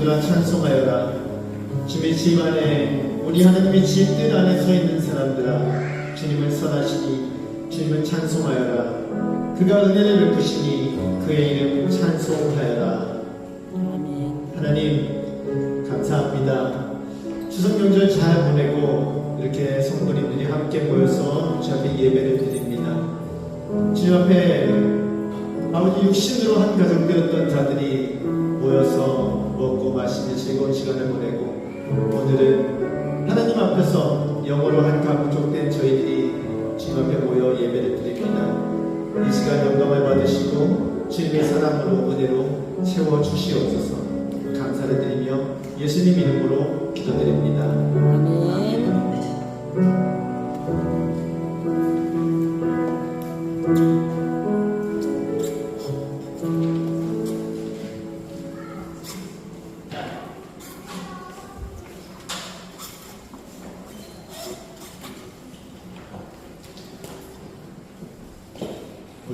모두라 찬송하여라. 주님의 집 안에 우리 하나님의 집 뜰 안에 서 있는 사람들아 주님을 선하시니 주님을 찬송하여라. 그가 은혜를 베푸시니 그의 이름 찬송하여라. 하나님 감사합니다. 추석 명절 잘 보내고 이렇게 성도님들이 함께 모여서 주 앞에 예배를 드립니다. 주 앞에 아버지 육신으로 한 가족 되었던 자들이 모여서 먹고 마시며 즐거운 시간을 보내고 오늘은 하나님 앞에서 영어로 한 가족 된 저희들이 주님 앞에 모여 예배를 드립니다. 이 시간 영광을 받으시고 주님의 사랑으로 은혜로 채워주시옵소서. 감사를 드리며 예수님 이름으로 기도드립니다. 아멘.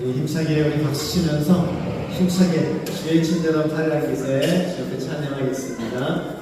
우리 힘차게 우리 박수 치면서 힘차게 주의 친절한 팔을 기세 주께 찬양하겠습니다.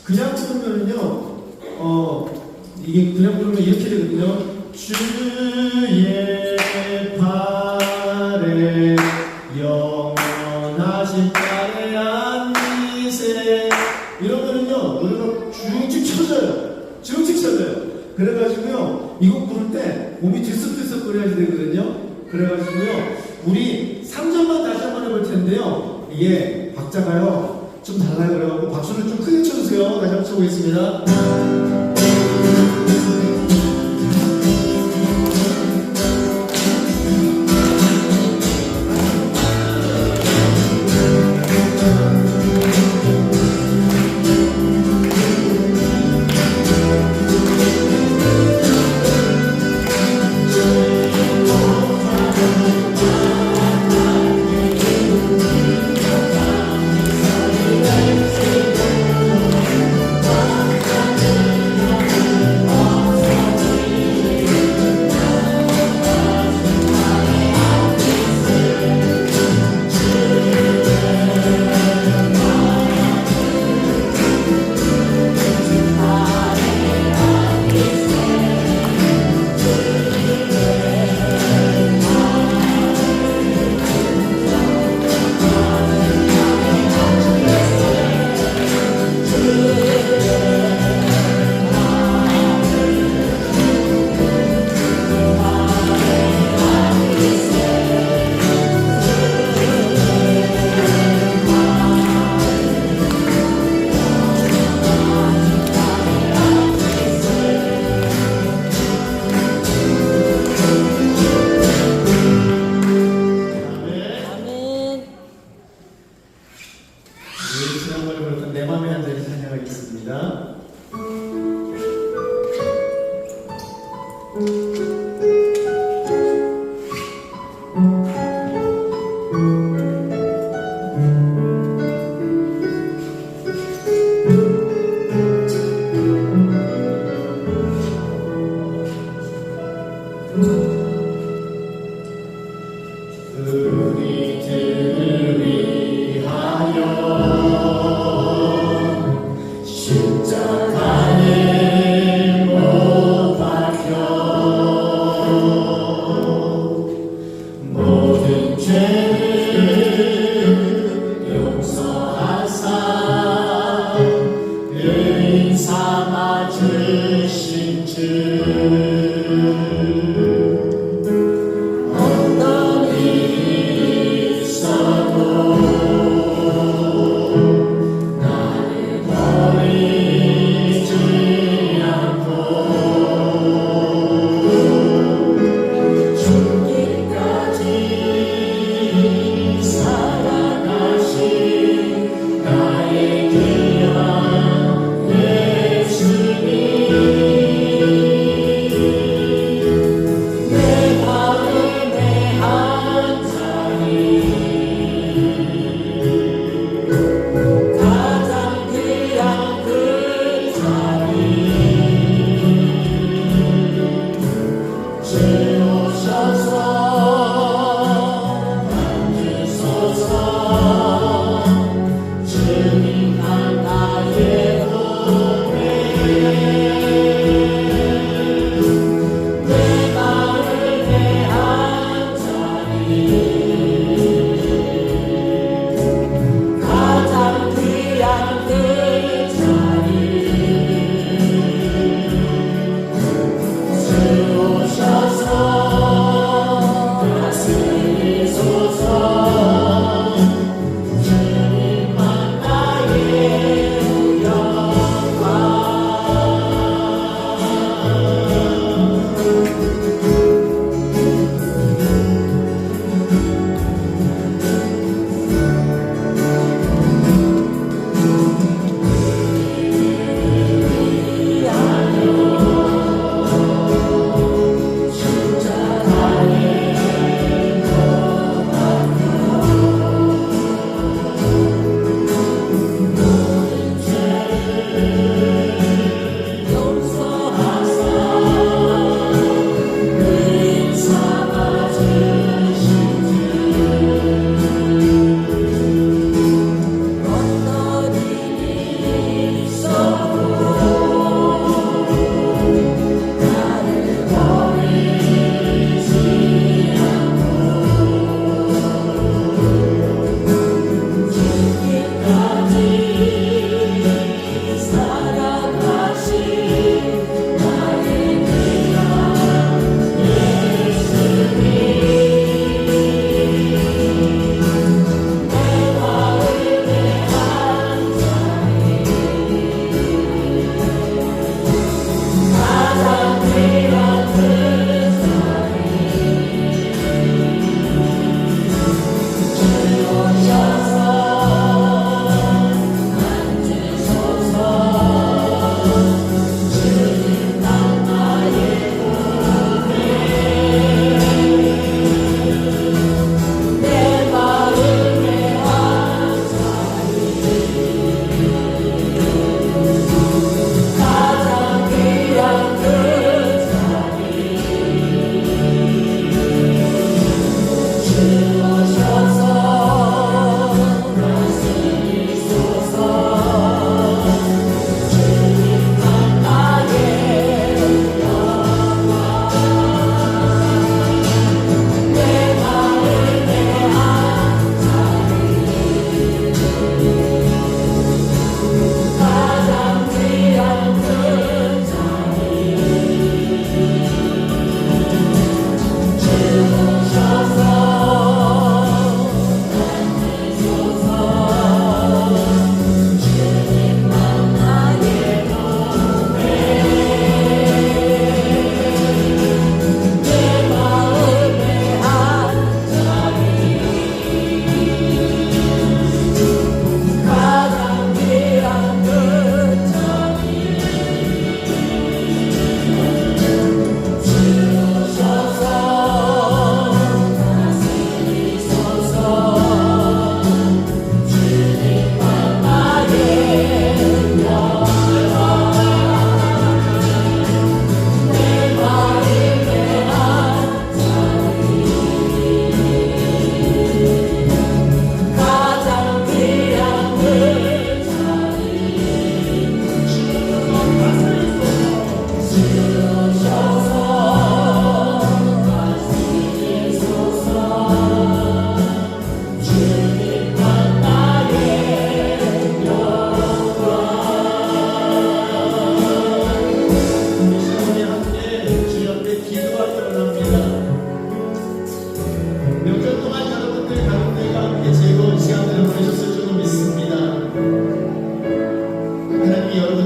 그냥 부르면은요, 이게 그냥 부르면 이렇게 되거든요. 주의 발에 영원하신 발에 안기세. 이러면은요, 노래가 쭉쭉 쳐져요. 쭉쭉 쳐져요. 그래가지고요, 이 곡 부를 때 몸이 들썩들썩 거려야 되거든요. 그래가지고요, 우리 3절만 다시 한번 해볼 텐데요. 이게 박자가요, 좀 달라요. 그래가지고 박수를 좀 크게 쳐주세요. 다시 한번 쳐보겠습니다. 지난번에 불렀던 내 맘에 한 자리 찬양하겠습니다. 우리들을 위하여 십자가에 못 박혀 모든 죄를 용서하사 의인 삼아 주신 주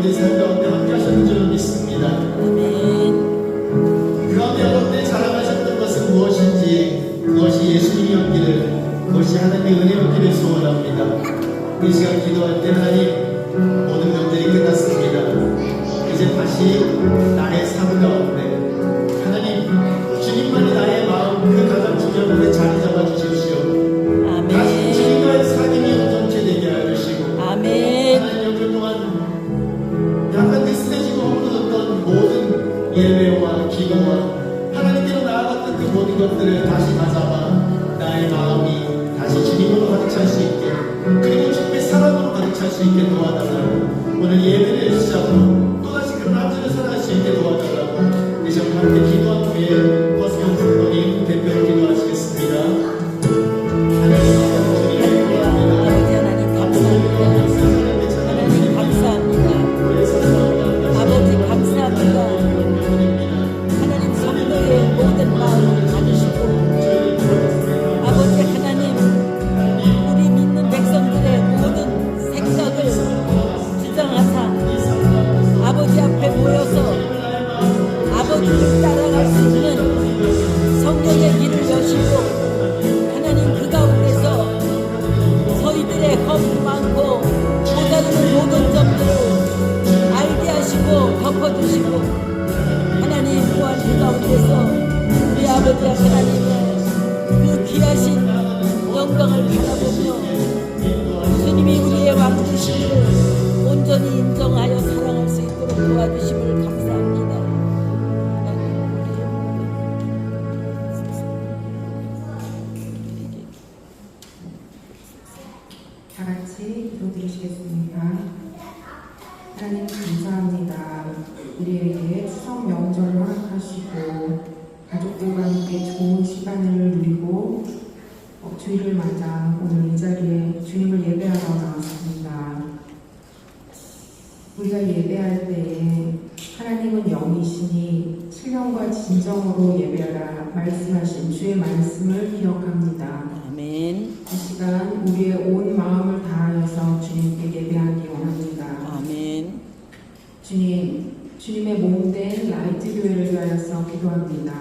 여러분들의 삶 가운데 함께 하셨는 줄 믿습니다. 그 가운데 여러분들이 자랑하셨던 것은 무엇인지, 그것이 예수님이었기를, 그것이 하나님의 은혜였기를 소원합니다. 이 시간 기도할 때 하나님, 모든 것들이 끝났습니다. 이제 다시 나의 삶 가운데 하나님, 주님만이 나의 마음 그 가장 중요한 곳에 자리 잡아 주십시오. 다시 주님과의 삶이 온전케 되게 하여 주시고, 하나님 여기 동안 약간 느슨해지고 허물어졌던 모든 예배와 기도와 하나님께로 나아갔던 그 모든 것들을 다시 다잡아 나의 마음이 다시 주님으로 가득 찰 수 있게, 그리고 주님의 사랑으로 가득 찰 수 있게 도와달라고, 오늘 예배를 시작으로 또다시 그런 한 주를 살아갈 수 있게 도와달라고 이 시간 함께 기도한 후에 버스경 부모님 대표로 기도하시겠습니다. 하나님 따라갈 수 있는 성령의 길을 여시고, 하나님 그 가운데서 저희들의 겁 많고 못하는 모든 점들을 알게 하시고 덮어주시고, 하나님 또한 그 가운데서 우리 아버지 하나님의 그 귀하신 영광을 바라보며 주님이 우리의 왕 되시기를 온전히 인정하여 사랑할 수 있도록 도와주심을 감사합니다. 다 같이 기도드리시겠습니다. 하나님 감사합니다. 우리에게 추석 명절을 허락하시고 가족들과 함께 좋은 시간을 누리고 주일을 맞아 오늘 이 자리에 주님을 예배하러 나왔습니다. 우리가 예배할 때에 하나님은 영이시니 신령과 진정으로 예배하라 말씀하신 주의 말씀을 기억합니다. 아멘. 이 시간 우리의 온 마음을 다하여서 주님께 예배하기 원합니다. 아멘. 주님, 주님의 몸된 라이트 교회를 위하여서 기도합니다.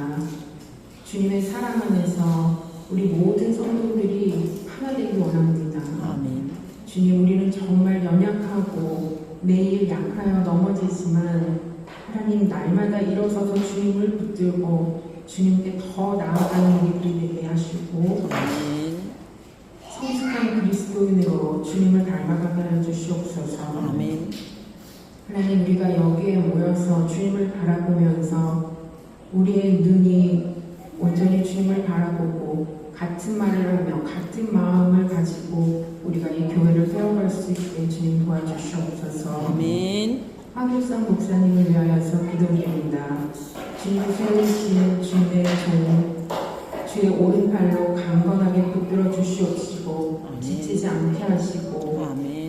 주님의 사랑 안에서 우리 모든 성도들이 하나 되기 원합니다. 아멘. 주님, 우리는 정말 연약하고 매일 약하여 넘어지지만 하나님 날마다 일어서서 주님을 붙들고 주님께 더 나아가는 우리들이 되게 하시고 성숙한 그리스도인으로 주님을 닮아가게 하여 주시옵소서. 아멘. 하나님, 우리가 여기에 모여서 주님을 바라보면서 우리의 눈이 온전히 주님을 바라보고 같은 말을 하며 같은 마음을 가지고 우리가 이 교회를 세워갈 수 있게 주님 도와주시옵소서. 아멘. 황일성 목사님을 위하여서 기도드립니다. 주님 세우신 주님의 종, 주의 오른팔로 강건하게 붙들어 주시옵시고 지치지 않게 하시고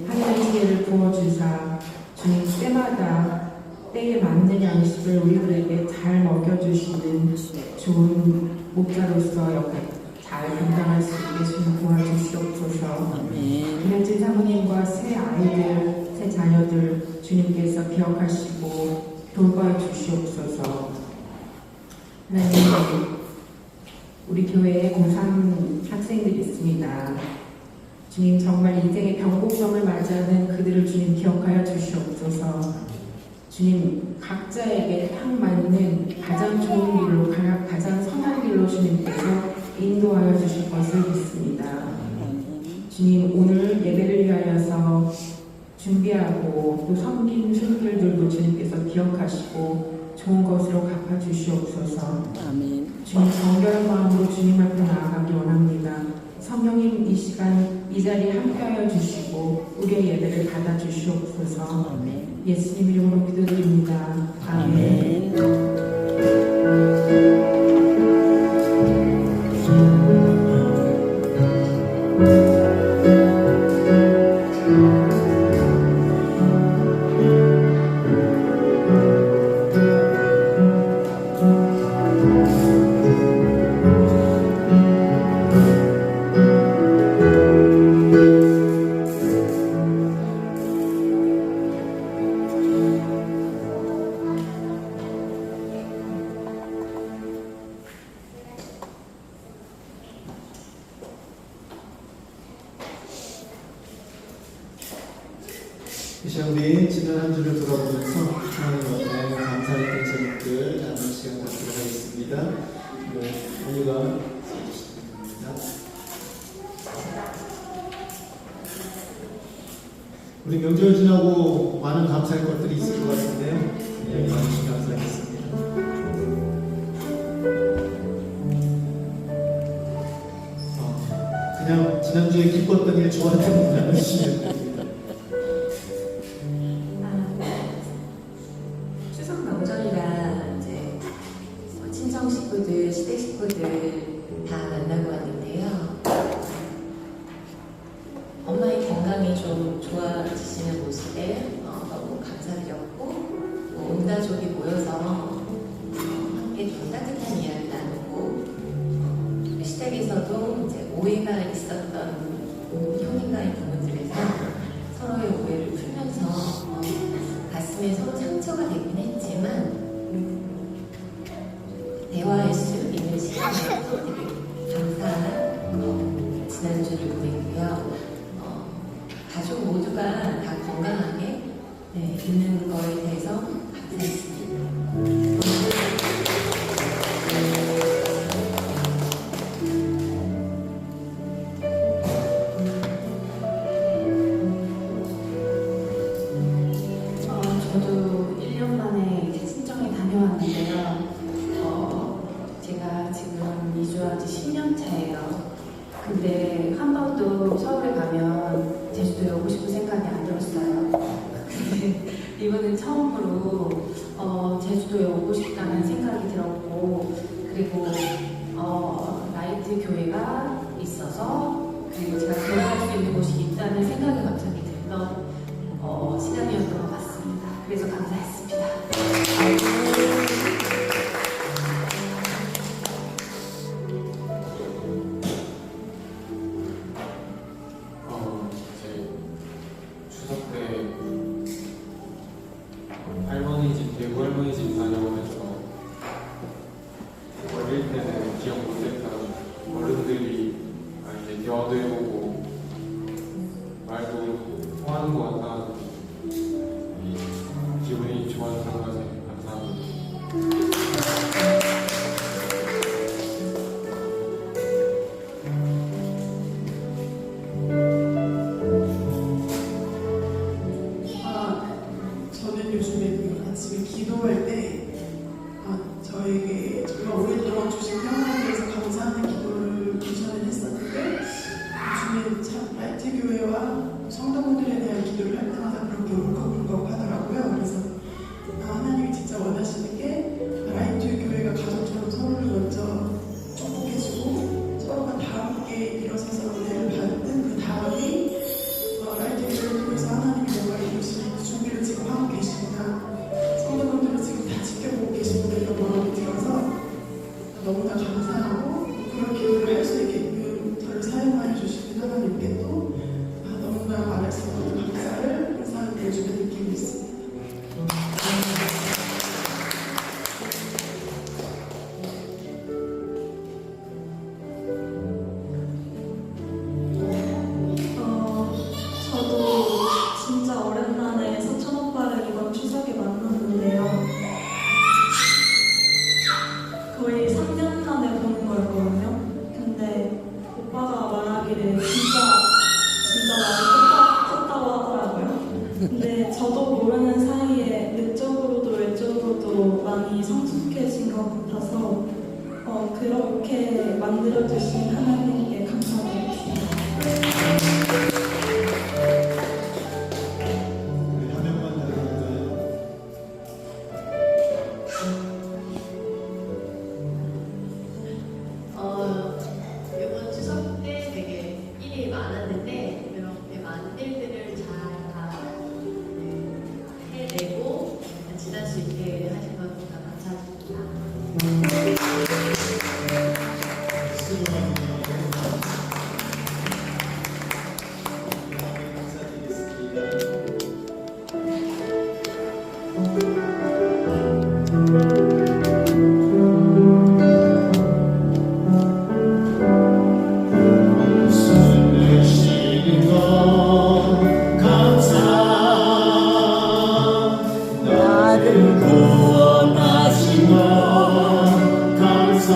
하늘의 지혜를 부어주사 주님 때마다 때에 맞는 양식을 우리들에게 잘 먹여주시는 좋은 목자로서 역할 잘 감당할 수 있게 주님 도와주시옵소서. 김현진 사모님과 새 아이들, 새 자녀들 주님께서 기억하시고 돌봐 주시옵소서. 하나님, 우리 교회에 고3 학생들이 있습니다. 주님, 정말 인생의 변곡점을 맞이하는 그들을 주님 기억하여 주시옵소서. 주님, 각자에게 딱 맞는 가장 좋은 길로, 가장 선한 길로 주님께서 인도하여 주실 것을 믿습니다. 주님, 오늘 예배를 위하여서 준비하고 또 섬긴 손길들도 주님께서 기억하시고 좋은 것으로 갚아주시옵소서. 주님, 정결한 마음으로 주님 앞에 나아가기 원합니다. 성령님, 이 시간 이 자리에 함께하여 주시고 우리의 예배를 받아주시옵소서. 예수님 이름으로 기도드립니다. 아멘. 지난 한 주를 돌아보면서 하나님 앞에 감사했던 제목들 나누는 시간 갖도록 하겠습니다. 올리가 써주시면 됩니다. 우리 명절 지나고 많은 감사할 것들이 있을 것 같은데요. 이야기 나누시면 감사하겠습니다. 그냥 지난주에 기뻤던 일, 좋았던 일 나누시면 됩니다. 추석 명절이라 이제 친정 식구들, 시댁 식구들 다 만나고 왔는데요. 엄마의 건강이 좀 좋아지시는 모습에 너무 감사드렸고 온 가족이 모여서 함께 좀 따뜻한 이야기 나누고 시댁에서도 이제 오해가 있었던 형님과의 부분들에서 서로의 오해를 풀면서 가슴에 서로 상처가 되긴 했지만 대화할 수 있는 시간이어서 되게 감사한 지난주를 보냈고요. 가족 모두가 다 건강하게 있는 거에 대해서 감사했습니다. 저도 1년 만에 이제 친정에 다녀왔는데요. 제가 지금 이주한 지 10년 차예요. 근데 한 번도 서울에 가면 제주도에 오고 싶은 생각이 안 들었어요. 근데 이번엔 처음으로 제주도에 오고 싶다는 생각이 들었고, 그리고 라이트 교회가 있어서, 그리고 제가 들어갈 수 있는 곳이 있다는 생각이 갑자기 들던 시간이었던 것 같습니다. 그래서 감사했습니다. 이제 추석 때 할머니 집, 대구 할머니 집 다녀오면서 어릴 때는 기억 못했던 어른들이 이제 대화도 해보고 말도 통하는 것 같아 기분이 좋았던 것 같아요. 감사합니다. 저는 요즘에 아침에 기도할 때 저에게 정말 오랫동안 주신 평안에 대해서 감사하는 기도를 우선은 했었는데 요즘에 참 라이트 교회와 성도분들에 대한 기도를 할 때마다 그렇게 울컥울컥 하더라고요. 그래서 하나님이 진짜 원하시는 게 라이트 교회가 가족처럼 서로를 먼저 축복해주고 서로가 다 함께 일어서서 은혜를 받는 그 다음이 라이트 교회를 통해서 하나님이 뭔가 이루실 준비를 지금 하고 계시구나, 성도분들을 지금 다 지켜보고 계시구나, 이런 마음이 들어서 너무나 감사하고 그런 기도를 할 수 있게끔 저를 사용하여 주시는 하나님께 또 너무나 말할 수 없는 감사를 항상 요즘에 느끼고 있습니다. 저도 진짜 오랜만에 서천 오빠를 이번 추석에 만났는데요. 거의 3년 만에 보는 거였거든요. 근데 오빠가 말하기를 진짜 많이 컸다고 하더라고요. 근데 저도 모르는 사이에 내적으로도 외적으로도 많이 성숙해진 것 같아서 그렇게 만들어주신 하나님께 감사드립니다. 우리 화면만 들어볼까요? 이번 추석 때 되게 일이 많았는데 이렇게 많은 일들을 잘 다 해내고 지날 수 있게 하신 것 감사합니다. 나를 구원하신 것 감사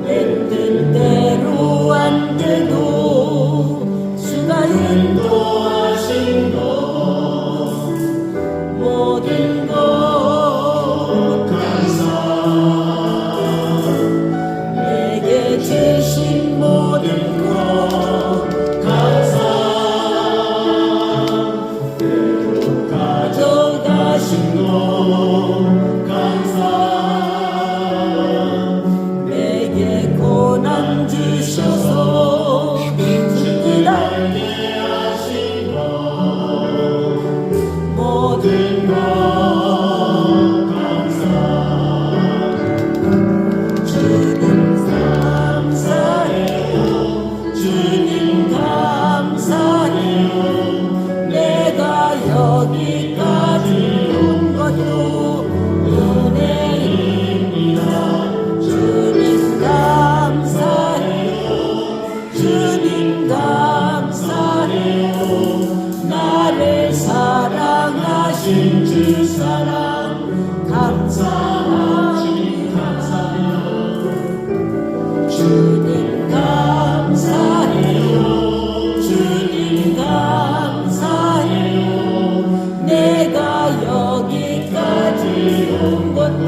내 뜻대로 안 돼도 주가 인도하신 것 모든 것 감사 내게 주신 모든 것 감사 가져가신 것 감사 내게 고난 주셔서 주께 알게 하신 것 모든 것 감사 주님 감사해요 주님 감사해요 내가 여기까지 온 것도 은혜입니다 주님 감사해요 주님 감사해요 나를 사랑하신 주 사랑 감사합니다 주님 감사해요 주님 감사해요 내가 여기까지 온 것도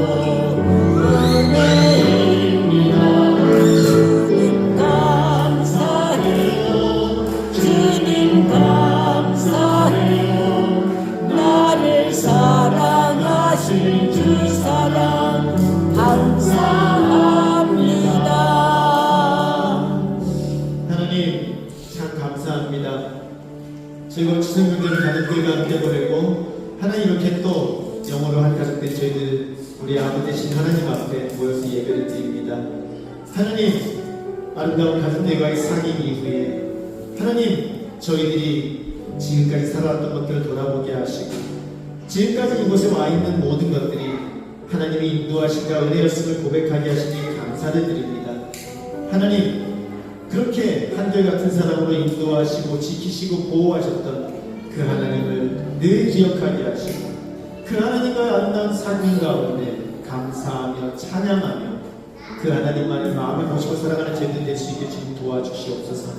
은혜입니다 주님 감사해요 주님 감사해요 나를 사랑하신 주 사랑 감사합니다 하나님 참 감사합니다. 즐거운 추석 명절을 가족들과 함께 보내고 하나님 이렇게 또 영어로 한 가족들 저희들 우리 아버지 되신 하나님 앞에 모여서 예배를 드립니다. 하나님 아름다운 가족들과의 상임 이후에 하나님 저희들이 지금까지 살아왔던 것들을 돌아보게 하시고 지금까지 이곳에 와 있는 모든 것들이 하나님이 인도하신가 은혜였음을 고백하게 하시니 감사를 드립니다. 하나님 그렇게 한결같은 사랑으로 인도하시고 지키시고 보호하셨던 그 하나님을 늘 기억하게 하시고 그 하나님과의 아름다운 상임 가운데 감사하며 찬양하며 그 하나님만을 마음에 모시고 살아가는 저희들 될 수 있게 주님 도와주시옵소서.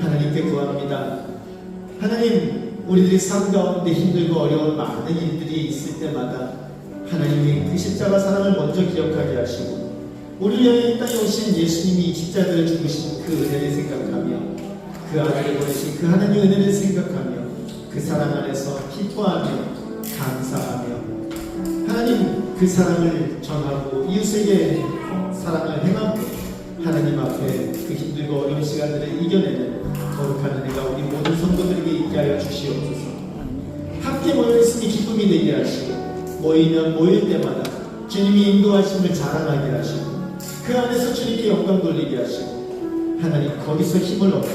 하나님께 구합니다. 하나님 우리들의 삶 가운데 힘들고 어려운 많은 일들이 있을 때마다 하나님이 그 십자가 사랑을 먼저 기억하게 하시고 우리를 위하여 이 땅에 오신 예수님이 십자가를 죽으신 그 은혜를 생각하며 그 아들을 보내신 그 하나님의 은혜를 생각하며 그 사랑 안에서 기뻐하며 감사하며 하나님 그 사랑을 전하고 이웃에게 사랑을 행하고 하나님 앞에 그 힘들고 어려운 시간들을 이겨내는 거룩한 은혜가 우리 모든 성도들에게 있게 하여 주시옵소서. 함께 모여있으니 기쁨이 되게 하시고 모이면 모일 때마다 주님이 인도하심을 자랑하게 하시고 그 안에서 주님께 영광 돌리게 하시고 하나님 거기서 힘을 얻고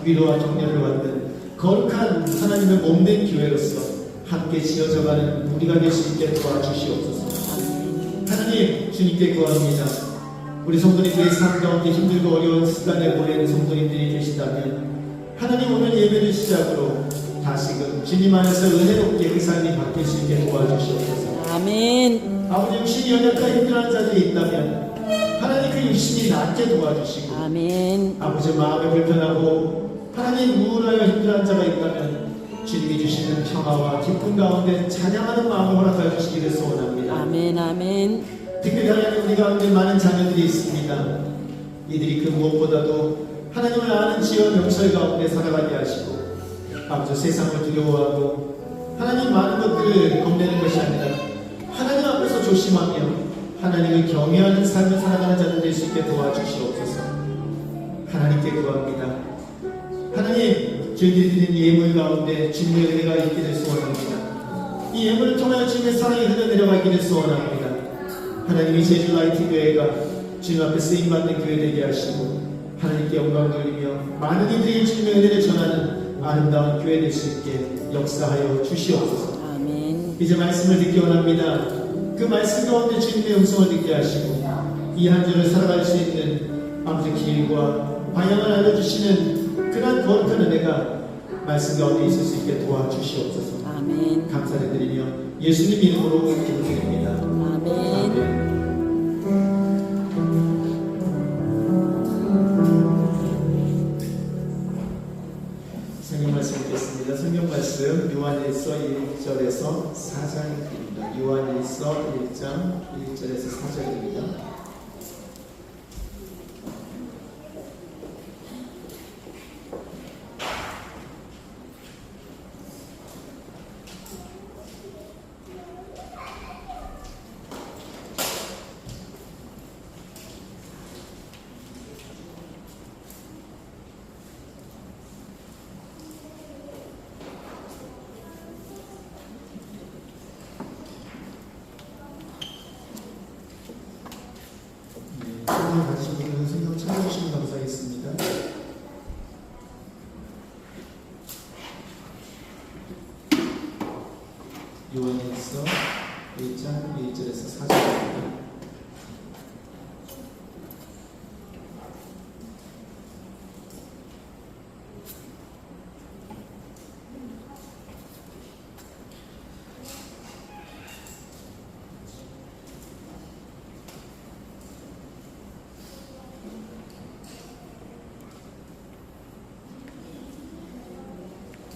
위로와 격려를 받는 거룩한 하나님의 몸된 교회로서 함께 지어져가는 우리가 될 수 있게 도와주시옵소서. 하나님 주님께 구합니다. 우리 성도님들의 삶 가운데 힘들고 어려운 시간에 보낸 성도님들이 계시다면 하나님 오늘 예배를 시작으로 다시금 주님 안에서 은혜롭게 그 삶이 바뀔 수 있게 도와주시옵소서. 아멘 아버지 육신이 연약한 힘들어하는 자들이 있다면 하나님 그 육신이 낫게 도와주시고 아멘 아버지 마음에 불편하고 하나님 우울하여 힘들어하는 자가 있다면 주님이 주시는 평화와 기쁨 가운데 찬양하는 마음을 허락하여 주시기를 소원합니다. 아멘 아멘 특별히 하나님 우리 가운데 많은 자녀들이 있습니다. 이들이 그 무엇보다도 하나님을 아는 지혜와 명철 가운데 살아가게 하시고 아버지 세상을 두려워하고 하나님 많은 것들을 겁내는 것이 아니라 하나님 앞에서 조심하며 하나님을 경외하는 삶을 살아가는 자들 될 수 있게 도와주시옵소서. 하나님께 구합니다. 하나님 저희들이 드린 예물 가운데 주님의 은혜가 있기를 소원합니다. 이 예물을 통하여 주님의 사랑이 흘러내려가기를 소원합니다. 하나님이 제주 라이트 교회가 주님 앞에 쓰임받는 교회 되게 하시고 하나님께 영광 돌리며 많은 이들이 주님의 은혜를 전하는 아름다운 교회 될 수 있게 역사하여 주시옵소서. 아멘 이제 말씀을 듣기 원합니다. 그 말씀 가운데 주님의 음성을 듣게 하시고 이 한 주를 살아갈 수 있는 아버지 길과 방향을 알려주시는 그러한 거룩한 은혜가 말씀 가운데 있을 수 있게 도와주시옵소서. 아멘. 감사를 드리며 예수님 이름으로 기도드립니다. 아멘. 성경 말씀 읽겠습니다. 성경 말씀 요한일서 1절에서 4장입니다. 요한일서 1장 1절에서 4절입니다. 성경 가지신 분은 성경 찾아주시면 감사하겠습니다. 요한일서 1장 1절에서 4절입니다.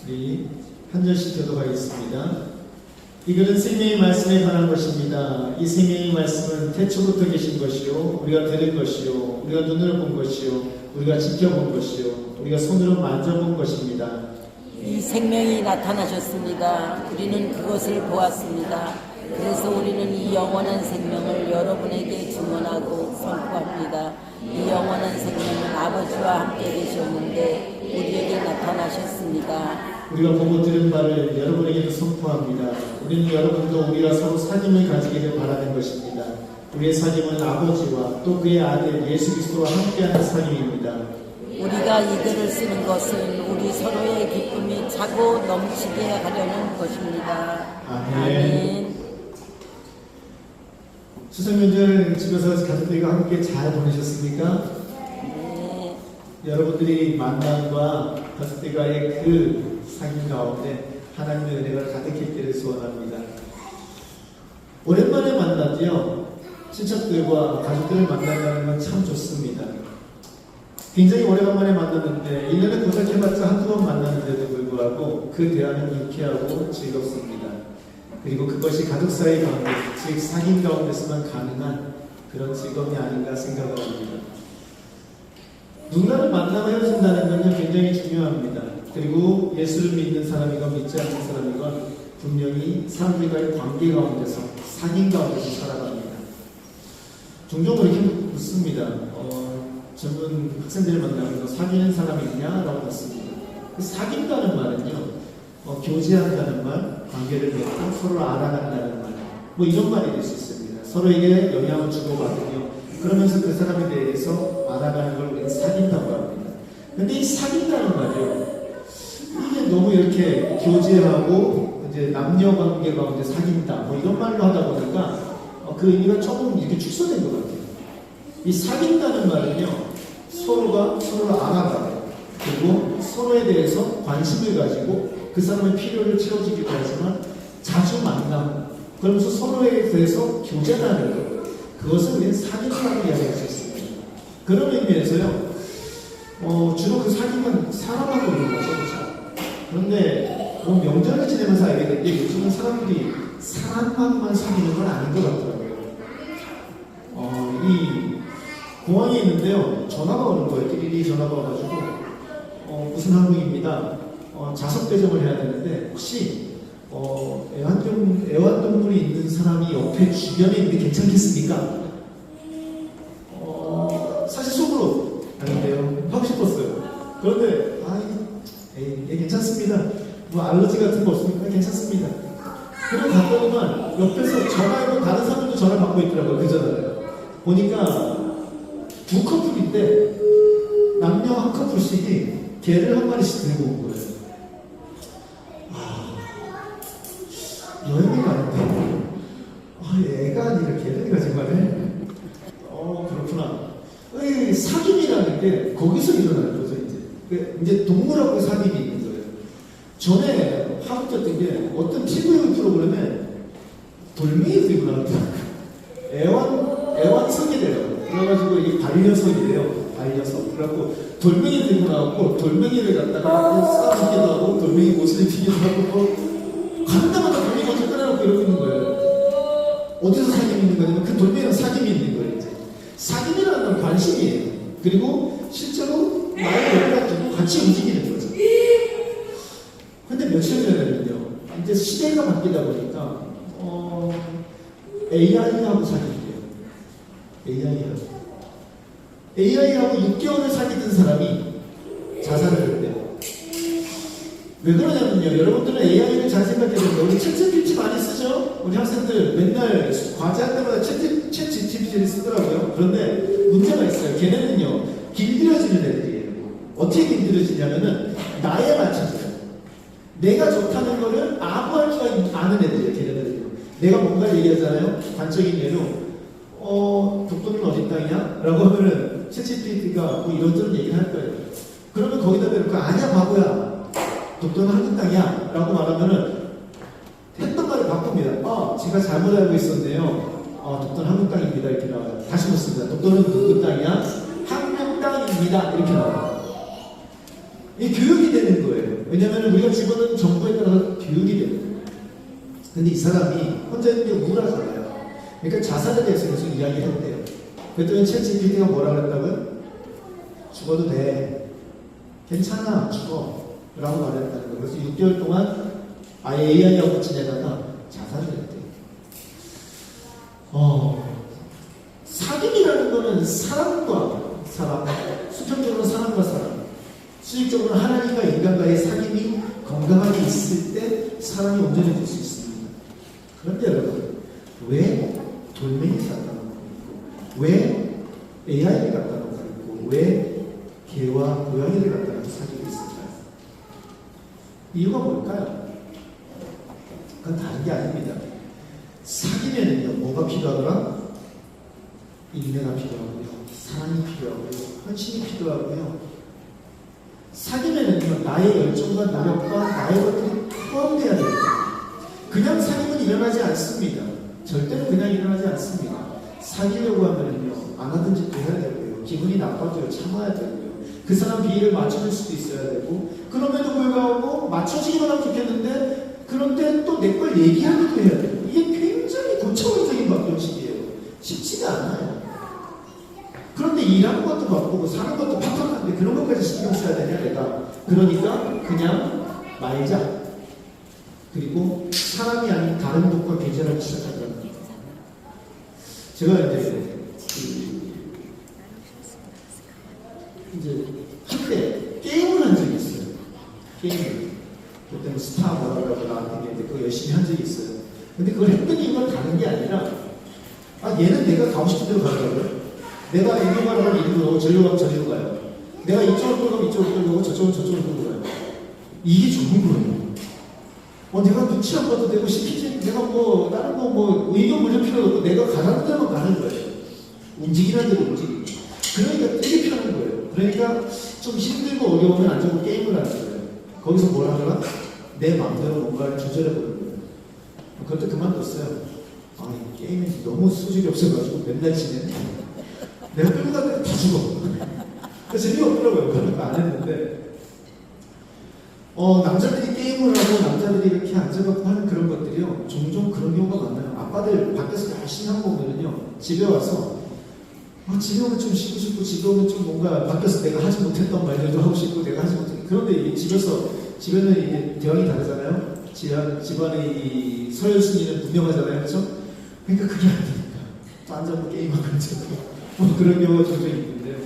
우리 한 절씩 교독하겠습니다. 이것은 생명의 말씀에 관한 것입니다. 이 생명의 말씀은 태초부터 계신 것이요 우리가 들은 것이요 우리가 눈으로 본 것이요 우리가 지켜본 것이요 우리가 손으로 만져본 것입니다. 이 생명이 나타나셨습니다. 우리는 그것을 보았습니다. 그래서 우리는 이 영원한 생명을 여러분에게 증언하고 선포합니다. 이 영원한 생명은 아버지와 함께 계셨는데 우리에게 나타나셨습니다. 우리가 보고 들은 바를 여러분에게도 선포합니다. 우리는 여러분도 우리가 서로 사귐을 가지기를 바라는 것입니다. 우리의 사귐은 아버지와 또 그의 아들 예수 그리스도와 함께하는 사귐입니다. 우리가 이 글을 쓰는 것은 우리 서로의 기쁨이 차고 넘치게 하려는 것입니다. 아멘. 추석 명절 집에서 가족들과 함께 잘 보내셨습니까? 네. 여러분들이 만남과 가족들과의 그 사귐 가운데 하나님의 은혜가 가득했기를 소원합니다. 오랜만에 만나도요, 친척들과 가족들을 만난다는 건 참 좋습니다. 굉장히 오래간만에 만났는데 1년에 고작해봤자 한두 번 만났는데도 불구하고 그 대화는 유쾌하고 즐겁습니다. 그리고 그것이 가족 사이 가운데, 즉 사귐 가운데서만 가능한 그런 즐거움이 아닌가 생각을 합니다. 누군가를 만나고 헤어진다는 것은 굉장히 중요합니다. 그리고 예수를 믿는 사람이건 믿지 않는 사람이건 분명히 사람들과의 관계 가운데서 사귐 가운데서 살아갑니다. 종종 그렇게 묻습니다. 젊은 학생들을 만나면서 사귀는 사람이 있냐라고 묻습니다. 그 사귄다는 말은요, 교제한다는 말, 관계를 맺고 서로 알아간다는 말, 뭐 이런 말이 될 수 있습니다. 서로에게 영향을 주고받으며 그러면서 그 사람에 대해서 알아가는 걸 우리는 사귄다고 합니다. 근데 이 사귄다는 말이요, 이게 너무 이렇게 교제하고 이제 남녀 관계 가운데 사귄다 뭐 이런 말로 하다 보니까 그 의미가 조금 이렇게 축소된 것 같아요. 이 사귄다는 말은요, 서로가 서로를 알아가고 그리고 서로에 대해서 관심을 가지고 그 사람의 필요를 채워주기도 하지만 자주 만나고 그러면서 서로에 대해서 교제하는 것, 그것을 우리는 사귐이라고 이야기할 수 있습니다. 그런 의미에서요, 주로 그 사귐은 사람하고 있는 거죠, 그렇죠? 그런데 명절을 지내면서 알게 된 게 요즘은 사람들이 사람만만 사귀는 건 아닌 것 같더라고요. 이 공항에 있는데요, 전화가 오는 거예요. 일일이 전화가 와가지고 무슨 항목입니다. 자석 배정을 해야 되는데 혹시 애완동물이 있는 사람이 옆에 주변에 있는데 괜찮겠습니까? 사실 속으로 아닌데요 하고 싶었어요. 그런데 괜찮습니다. 뭐 알러지 같은 거 없습니까? 괜찮습니다. 그리고 갔더니만 옆에서 전화해도 다른 사람들도 전화를 받고 있더라고요. 그 전화를 보니까 두 커플인데 남녀 한 커플씩이 개를 한 마리씩 들고 온 거예요. 여행을 가는데 애가 아니라 개를 가지고 가네. 그렇구나. 사귐이라는 게 거기서 일어나는 거죠. 이제 동물하고 사귐이 있는 거예요. 전에 웃겼던 게 어떤 TV 프로그램에 돌멩이 들고 나왔더라고요. 애완석이래요. 그래가지고 이게 반려석이래요. 반려석. 그래갖고 돌멩이 들고 나왔고 돌멩이를 갖다가 싸우기도 하고 돌멩이 옷을 입히기도 하고 가는 데마다 돌멩이 옷을 꺼내놓고 이러고 있는 거예요. 어디서 사귐이 있는 거냐면 그 돌멩이랑 사귐이 있는 거예요. 이제 사귐이라는 건 관심이에요. 그리고 실제로 나의 옆에 두고 같이 움직이는 거죠. 근데 며칠 전에는요, 이제 시대가 바뀌다 보니까 AI하고 사귀게요. AI하고 6개월을 사귀던 사람이 자살을 했대요. 왜 그러냐면요, 여러분들은 AI를 잘 생각해야 돼요. 우리 챗GPT 많이 쓰죠? 우리 학생들 맨날 과제할 때마다 챗GPT를 쓰더라고요. 그런데 문제가 있어요. 걔네는요, 길들여지는 애들이에요. 어떻게 길들여지냐면은 나에 맞춰져요. 내가 좋다는 거를 아부할 줄 아는 애들이에요. 걔네들은요. 내가 뭔가를 얘기하잖아요. 관적인 예로 독도는 어디 땅이야? 라고 하면은 챗GPT가 뭐 이런저런 얘기를 할 거예요. 그러면 거기다 대놓고 아니야 바보야. 독도는 한국 땅이야. 라고 말하면은 했던 말을 바꿉니다. 제가 잘못 알고 있었네요. 독도는 한국 땅입니다. 이렇게 나와요. 다시 묻습니다. 독도는 누구 땅이야? 한국 땅입니다. 이렇게 나와요. 이게 교육이 되는 거예요. 왜냐하면 우리가 집어넣은 정보에 따라서 교육이 되는 거예요. 근데 이 사람이 혼자 있는 게 우울하잖아요. 그러니까 자살에 대해서 계속 이야기를 했대요. 그랬더니 챗GPT가 뭐라 그랬다고요? 죽어도 돼. 괜찮아. 죽어. 라고 말했다는 거예요. 그래서 6개월 동안 아예 AI하고 지내다가 자살을 했대요. 사귐이라는 거는 사람과 사람, 수평적으로 사람과 사람, 수직적으로 하나님과 인간과의 사귐이 건강하게 있을 때 사람이 온전해질 수 있습니다. 그런데 여러분, 왜 돌멩이를 갖다 놓고 있고, 왜 AI를 갖다 놓고 있고, 왜 개와 고양이를 갖다 놓고 사귀고 있을까요? 이유가 뭘까요? 그건 다른 게 아닙니다. 사귀면은요, 뭐가 필요하더라? 인내가 필요하고요, 사랑이 필요하고요, 헌신이 필요하고요. 사귀면은요, 나의 열정과 노력과 나의 것들이 포함되어야 돼요. 그냥 사귀면 일어나지 않습니다. 절대로 그냥 일어나지 않습니다. 사귀려고 하면은요, 안 하던 짓도 해야 되고요, 기분이 나빠져요, 참아야 되고요, 그 사람 비위를 맞춰줄 수도 있어야 되고, 그럼에도 불구하고 맞춰지기만 하면 좋겠는데, 그런데 또 내 걸 얘기하기도 해야 돼요. 이게 굉장히 고차원적인 방식이에요. 쉽지가 않아요. 그런데 일하는 것도 바쁘고 사는 것도 팍팍한데 그런 것까지 신경 써야 되냐 내가. 그러니까 그냥 말자. 그리고 사람이 아닌 다른 것과 교제하기 시작한다는 거죠. 제가 이제 한때 게임을 한 적이 있어요. 게임을. 그때는 스타 뭐라고 나한테 얘기했는데 그거 열심히 한 적이 있어요. 근데 그걸 했던 이유가 다른 게 아니라 얘는 내가 가고 싶은 대로 가더라고요. 내가 이리로 가면 이리로 가고 저리로 가면 저리로 가요. 내가 이쪽으로 가면 이쪽으로 가고 저쪽으로 끌고 가요. 이게 좋은 거예요. 내가 눈치 안 봐도 되고 시키지, 내가 뭐 다른 거 뭐 의견 물릴 필요도 없고 내가 가라는 데만 가는 거예요. 움직이는 대로 움직이고. 그러니까 되게 편한 거예요. 그러니까 좀 힘들고 어려우면 앉아서 게임을 하는 거예요. 거기서 뭘 하더라? 내 마음대로 뭔가를 조절해 보는 거예요. 그것도 그만뒀어요. 게임이 너무 소질이 없어가지고 맨날 지내. 내가 끌고 가면 다 죽어. 재미없더라고요. 그런 거 안 했는데. 남자들이 게임을 하고 남자들이 이렇게 앉아갖고 하는 그런 것들이요. 종종 그런 경우가 많아요. 아빠들 밖에서 열심히 하고 오면요. 집에 와서 집에 오면 좀 쉬고 싶고 집에 오면 좀 뭔가 밖에서 내가 하지 못했던 말들도 하고 싶고 내가 하지 못했던. 그런데 집에는 이게 대왕이 다르잖아요. 집안의 이 서열순위는 분명하잖아요. 그렇죠? 그러니까 그게 안 되니까 또 앉아서 게임하고 앉아서 그런 경우가 종종 있는데,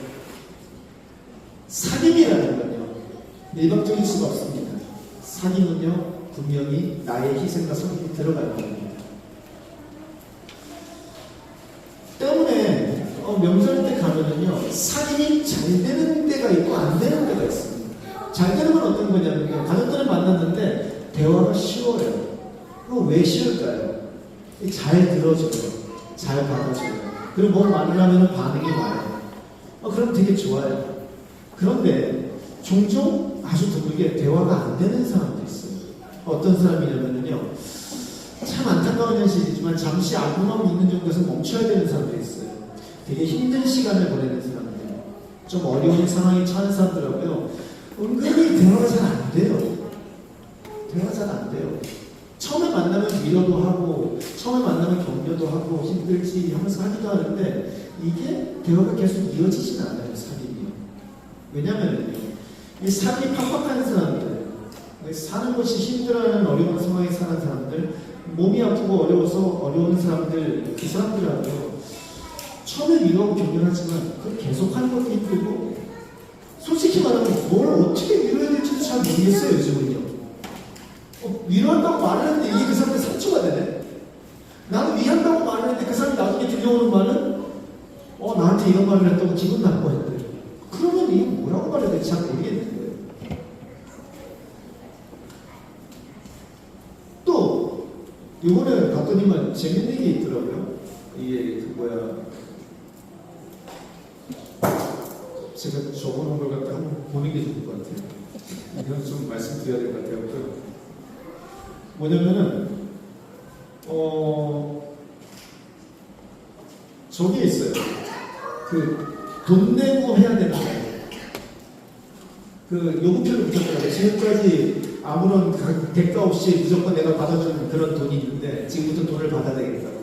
사귐이라는 건요 일방적일 수가 없습니다. 사귐은요 분명히 나의 희생과 선택이 들어가야 됩니다. 때문에 명절 때 가면은요 사귐이 잘 되는 때가 있고 안 되는 때가 있습니다. 잘 되는 건 어떤 거냐면요, 가족들을 만났는데 대화가 쉬워요. 그럼 왜 쉬울까요? 잘 들어줘요, 잘 받아줘요. 그리고 뭐 말을 하면 반응이 와요. 그럼 되게 좋아요. 그런데 종종 아주 드물게 대화가 안 되는 사람도 있어요. 어떤 사람이냐면요. 참 안타까운 현실이지만 잠시 안구만 믿는 정도에서 멈춰야 되는 사람들이 있어요. 되게 힘든 시간을 보내는 사람들, 좀 어려운 상황에 처한 사람들하고요. 은근히 대화가 잘 안 돼요. 대화가 잘 안 돼요. 처음에 만나면 위로도 하고, 처음에 만나면 격려도 하고, 힘들지 하면서 하기도 하는데, 이게 대화가 계속 이어지진 않아요, 사귐이. 왜냐면요, 이 삶이 팍팍한 사람들, 사는 것이 힘들어하는 어려운 상황에 사는 사람들, 몸이 아프고 어려워서 어려운 사람들, 그 사람들하고요, 처음에 위로하고 격려하지만, 그걸 계속하는 것도 힘들고, 솔직히 말하면 뭘 어떻게 위로해야 될지도 잘 모르겠어요, 요즘은요. 위로한다고 말하는데 이게 그 사람한테 상처가 되네. 나는 위한다고 말하는데 그 사람이 나중에 들려오는 말은 나한테 이런 말을 했다고 기분 나빠했대. 그러면 이게 뭐라고 말해야 될지 잘 모르겠는 거예요. 또 이번에 봤더니만 재밌는 게 있더라고요. 이게 제가 적어놓은 걸 갖다 한번 보는 게 좋을 것 같아요. 이건 좀 말씀드려야 될 것 같아요. 뭐냐면은 저기 있어요. 돈 내고 해야 되는 거예요. 요구표를 붙였더라고요. 지금까지 아무런 대가 없이 무조건 내가 받아주는 그런 돈이 있는데 지금부터 돈을 받아야 되겠다고.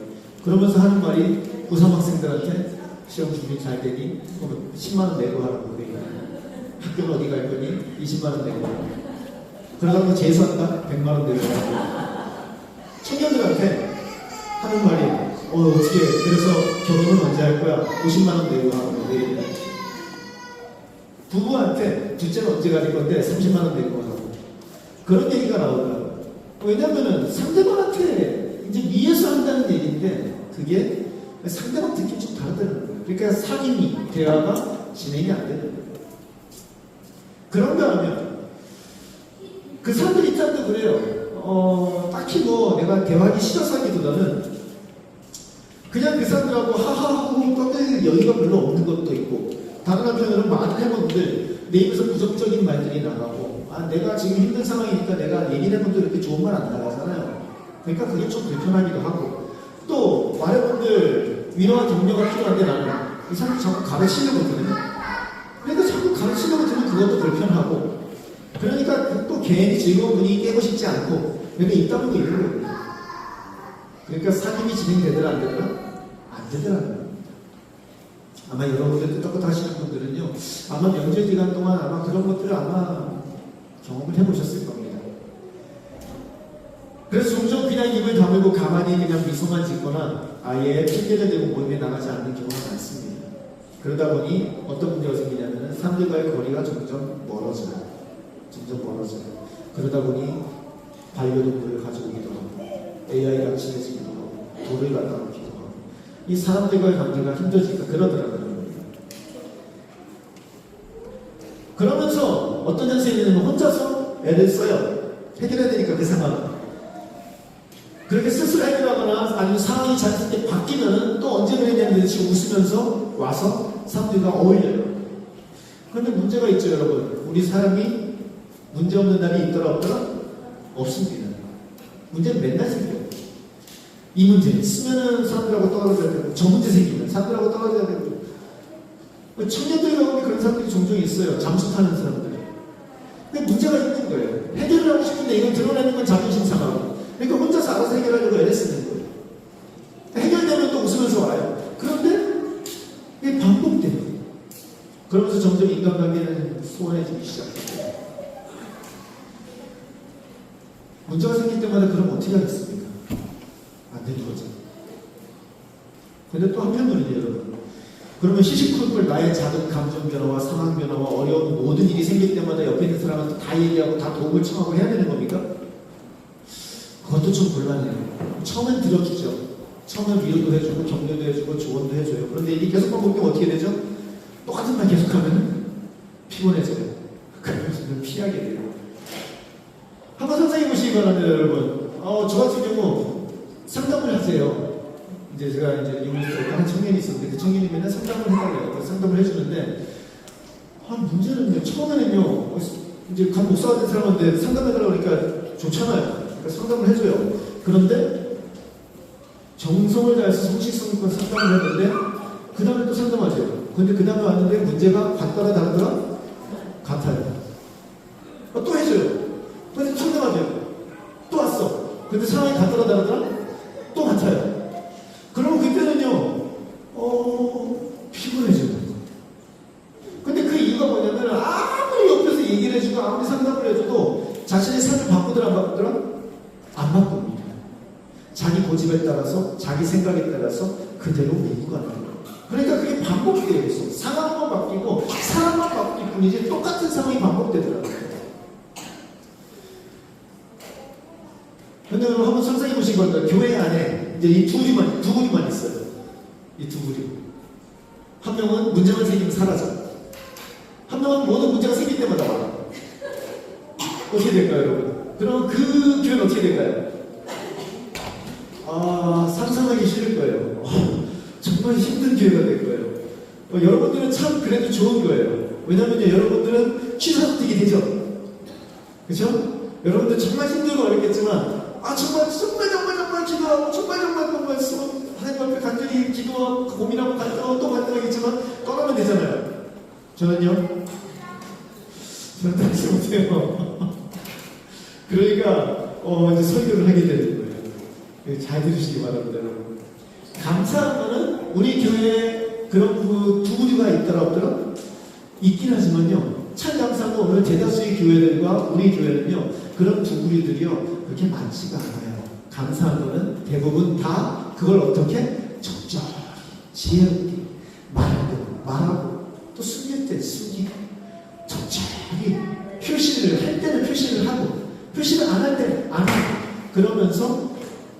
그러면서 하는 말이 고3 학생들한테 시험 준비 잘 되니 10만 원 내고 하라고 그래요. 학교는 어디 갈 거니? 20만 원 내고 하라고. 그러다가 재수한다? 100만 원 내고 하라고. 청년들한테 하는 말이 어떻게 그래서 결혼은 언제 할 거야? 50만 원 내고 하라고 그래요. 부부한테 둘째는 언제 가질 건데 30만 원 내고 하라고. 그런 얘기가 나오더라고요. 왜냐면은 상대방한테 이제 위에서 한다는 얘기인데 그게 상대방 듣기 좀 다르다는 거예요. 그러니까 상임이 대화가 진행이 안 되는 거예요. 그런가 하면 그 사람들 입장도 그래요. 딱히 내가 대화하기 싫어서 하기보다는 그냥 그 사람들하고 하하하고 떠들 여유가 별로 없는 것도 있고, 다른 한편으로는 많은 회원들 내 입에서 부정적인 말들이 나가고, 내가 지금 힘든 상황이니까 내가 얘기를 해본도 이렇게 좋은 말 안 나가잖아요. 그러니까 그게 좀 불편하기도 하고, 또 말해본들 위로와 격려가 필요한데 나는 이 사람 자꾸 가르치려고 드는, 그러니까 자꾸 가르치려고 드는 그것도 불편하고, 그러니까 또 괜히 즐거운 분위기 깨고 싶지 않고, 그러니까 입 다물고 있는 거예요. 그러니까 사귐이 진행되더라 안 되더라? 안 되더라는 겁니다. 아마 여러분들 똑똑하시는 분들은요, 아마 명절 기간 동안 아마 그런 것들을 아마 경험을 해보셨을 겁니다. 그래서 종종 그냥 입을 다물고 가만히 그냥 미소만 짓거나 아예 핑계를 대고 모임에 나가지 않는 경우가 많습니다. 그러다 보니 어떤 문제가 생기냐면 사람들과의 거리가 점점 멀어져요. 그러다 보니 반려동물을 가져오기도 하고 AI랑 친해지기도 하고 돌을 갖다 놓기도 하고 이 사람들과의 관계가 힘들어지니까 그러더라고요. 그러면서 어떤 현실에는 혼자서 애를 써요. 해결해야 되니까 그 상황을. 그렇게 스스로 해결하거나 아니면 상황이 자연스럽게 바뀌면 또 언제 그랬냐는 듯이 웃으면서 와서 사람들과 어울려요. 그런데 문제가 있죠, 여러분. 우리 사람이 문제 없는 날이 있더라 없더라? 없습니다. 문제는 맨날 생겨요. 이 문제 있으면 사람들하고 떨어져야 되고, 저 문제 생기면 사람들하고 떨어져야 되고. 청년들 가운데 그런 사람들이 종종 있어요. 잠수 타는 사람들. 근데 문제가 있는 거예요. 해결을 하고 싶은데 이건 드러내는 건 자존심 상하고. 그러니까 혼자서 알아서 해결하려고 애를 쓰는 거예요. 해결되면 또 웃으면서 와요. 그런데 이게 반복돼요. 그러면서 점점 인간관계는 소원해지기 시작해요. 문제가 생길 때마다 그럼 어떻게 하겠습니까? 안 되는 거죠. 근데 또 한편으로는 여러분, 그러면 시시콜콜 나의 작은 감정 변화와 상황 변화와 어려운 모든 일이 생길 때마다 옆에 있는 사람한테 다 얘기하고 다 도움을 청하고 해야 되는 겁니까? 그것도 좀 곤란해요. 처음엔 들어주죠. 처음엔 위로도 해주고 격려도 해주고 조언도 해줘요. 그런데 이게 계속 반복되면 어떻게 되죠? 똑같은 말 계속하면 피곤해져요. 그래서 피하게 돼요. 한번 상상해 보시기 바랍니다, 여러분. 저 같은 경우 상담을 하세요. 이제 제가 이제 이문에서 한 청년이 있었는데 그 청년이 맨날 상담을 해달래요. 그래서 상담을 해주는데 문제는 처음에는요, 이제 간 목사가 된 사람한테 상담해달라고 그러니까 좋잖아요. 그러니까 상담을 해줘요. 그런데 정성을 다해서 성실성껏 상담을 했는데 그 다음에 또 상담하죠. 근데 그 다음에 왔는데 문제가 같더라 다르더라? 같아요. 또 해줘요. 근데 상담하죠. 또 왔어. 근데 상황이 같더라 다르더라? 또 같아요. 그러면 그때는요 피곤해져요. 근데 그 이유가 뭐냐면 아무리 옆에서 얘기를 해주고 아무리 상담을 해줘도 자신의 삶을 바꾸더라 안 바꾸더라? 안 바꿉니다. 자기 고집에 따라서 자기 생각에 따라서 그대로 밀고 가는 거예요. 그러니까 그게 반복돼요. 계속 상황만 바뀌고 사람만 바뀔 뿐이지 똑같은 상황이 반복되더라고요. 근데 여러분 한번 상상해 보신 겁니다. 교회 안에 이제 이 두 부류만 있어요. 이 두 부류. 한 명은 문제만 생기면 사라져. 한 명은 모든 문제가 생길 때마다 와. 어떻게 될까요, 여러분? 그럼 그 교회는 어떻게 될까요? 상상하기 싫을 거예요. 정말 힘든 기회가 될 거예요. 여러분들은 참 그래도 좋은 거예요. 왜냐하면 여러분들은 취사도 되게 되죠. 그렇죠? 여러분들 정말 힘들고 어렵겠지만 정말 기도하고 정말 하나님 앞에 간절히 기도하고 고민하고 또 간절하겠지만 떠나면 되잖아요. 저는 다시 못해요. 그러니까 이제 설교를 하게 되는 거예요. 잘 들으시기 바랍니다, 여러분. 감사한 거는 우리 교회에 그런 두 부류가 있더라 없더라? 있긴 하지만요. 참 감사한 건 오늘 대다수의 교회들과 우리 교회는요. 그런 두 부류들이요. 그렇게 많지가 않아요. 감사한 거는 대부분 다 그걸 어떻게? 적절히, 지혜롭게 말하고 또 숨길 때 숨기고 적절히 표시를 할 때는 표시를 하고 표시를 안 할 때는 안 하고 그러면서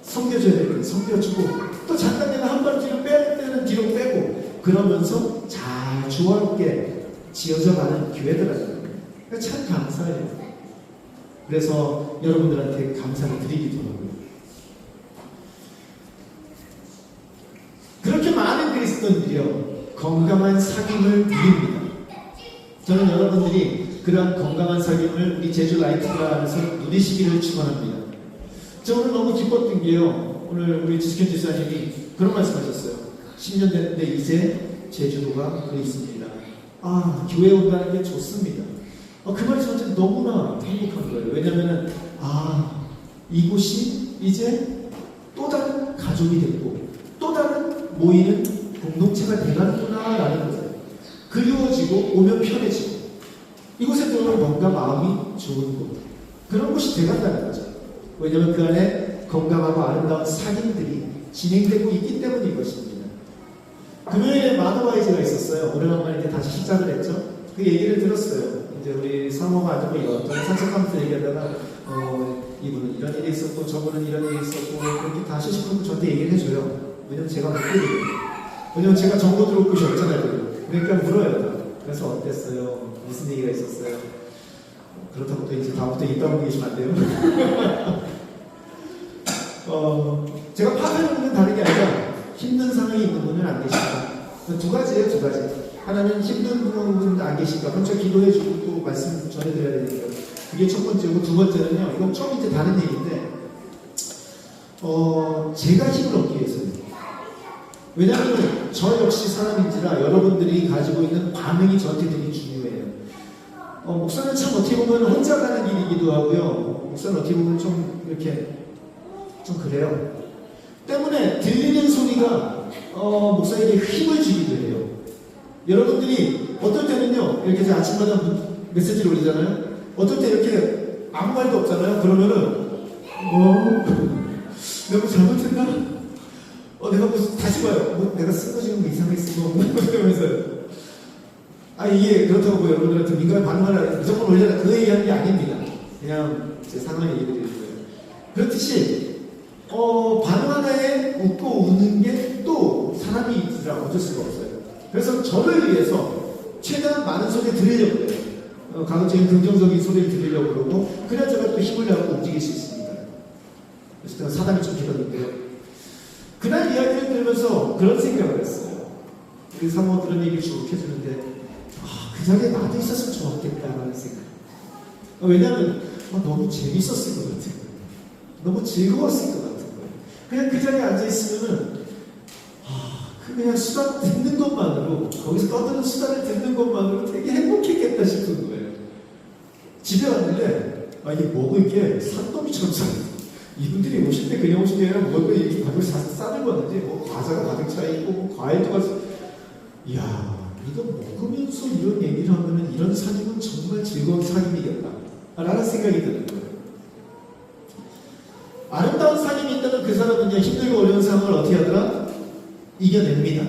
섬겨줘야 될 때는 섬겨주고 또 잠깐 내가 한 발 뒤로 빼야 될 때는 뒤로 빼고 그러면서 잘 조화롭게 지어져 가는 교회들이라는 거예요. 참 감사해요. 그래서 여러분들한테 감사를 드리기도 하고요. 그렇게 많은 그리스도인들이요 건강한 사귐을 누립니다. 저는 여러분들이 그러한 건강한 사귐을 우리 제주 라이트가 안에서 누리시기를 축원합니다. 저 오늘 너무 기뻤던 게요. 오늘 우리 지스켄 지사님이 그런 말씀하셨어요. 10년 됐는데 이제 제주도가 그리 있습니다. 교회 온다는 게 좋습니다. 그 말이 저한테 너무나 행복한 거예요. 왜냐면은 이곳이 이제 또 다른 가족이 됐고 또 다른 모이는 공동체가 돼가는구나라는 거예요. 그리워지고 오면 편해지고 이곳에 들어오면 뭔가 마음이 좋은 곳 그런 곳이 돼간다는 거죠. 왜냐하면 그 안에 건강하고 아름다운 사귐들이 진행되고 있기 때문인 것입니다. 금요일에 마더와이즈가 있었어요. 오래간만에 이제 다시 시작을 했죠. 그 얘기를 들었어요. 이제 우리 사모가 아주고 이런저런 산책하면서 얘기하다가 이분은 이런 일이 있었고 저분은 이런 일이 있었고 그렇게 다 시시콜콜 저한테 얘기를 해줘요. 왜냐면 제가 못 들어요. 왜냐면 제가 정보 들을 곳이 없잖아요. 그러니까 물어요. 그래서 어땠어요? 무슨 얘기가 있었어요? 그렇다고 또 이제 다음부터 입 다물고 계시면 안 돼요. 제가 파악하는 분은 다른 게 아니라 힘든 상황이 있는 분은 안 계신가. 두 가지예요, 두 가지. 하나는 힘든 분은 안 계신가. 그럼 제가 기도해주고 또 말씀 전해드려야 되니까. 그게 첫 번째고 두 번째는요. 이건 좀 이제 다른 얘기인데 제가 힘을 얻기 위해서요. 왜냐하면 저 역시 사람인지라 여러분들이 가지고 있는 반응이 저한테 되게 중요해요. 목사는 참 어떻게 보면 혼자 가는 길이기도 하고요. 목사는 어떻게 보면 좀 이렇게 좀 그래요. 때문에 들리는 소리가 목사에게 힘을 주기도 해요. 여러분들이 어떨 때는요 이렇게 아침마다 메시지를 올리잖아요. 어떨 때 이렇게 아무 말도 없잖아요. 그러면은 내가 뭐 잘못했나? 내가 뭐 다시 봐요. 내가 쓴 거 지금 이상했어. 그러면서요. 이게 그렇다고 여러분들한테 민감한 반응을 무조건 올려라 그 얘기하는 게 아닙니다. 그냥 제 상황 얘기를 드리는 거예요. 그렇듯이 반응 하나에 웃고 우는 게 또 사람이 있으라 어쩔 수가 없어요. 그래서 저를 위해서 최대한 많은 소리 들으려고 해요. 가급적인 긍정적인 소리를 들으려고 그러고 그래야 제가 또 힘을 내고 움직일 수 있습니다. 그래서 제가 사담이 좀 길었는데요. 그날 이야기를 들으면서 그런 생각을 했어요. 우리 사모들은 얘기를 쭉 해주는데 그 자리에 나도 있었으면 좋았겠다라는 생각. 왜냐하면 너무 재밌었을 것 같은 거예요. 너무 즐거웠을 것 같은 거예요. 그냥 그 자리에 앉아있으면은 그냥 수다 듣는 것만으로, 거기서 떠드는 수다를 듣는 것만으로 되게 행복했겠다 싶은 거예요. 집에 왔는데 이게 먹을 게 산더미처럼 싸요. 이분들이 오실 때 그냥 오신 게 아니라 먹을 거 이렇게 가득 싸는 거든지, 뭐 과자가 가득 차 있고, 뭐 과일도 가득. 이야, 이거 먹으면서 이런 얘기를 하면은 이런 사귐은 정말 즐거운 사귐이겠다 라는 생각이 드는 거예요. 아름다운 사귐이 있다면 그 사람은 힘들고 어려운 상황을 어떻게 하더라? 이겨냅니다.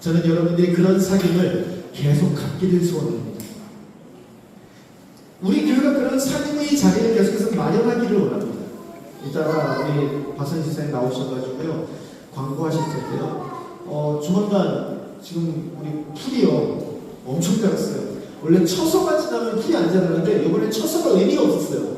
저는 여러분들이 그런 사귐을 계속 갖기를 소원합니다. 우리 교회가 그런 사귐의 자리를 계속해서 마련하기를 원합니다. 이따가 우리 박선 지사님 나오셔가지고요, 광고하실 텐데요. 조만간 지금 우리 풀이요 엄청 자랐어요. 원래 처서가 지나면 풀이 안 자라는데 이번에 처서가 의미가 없었어요.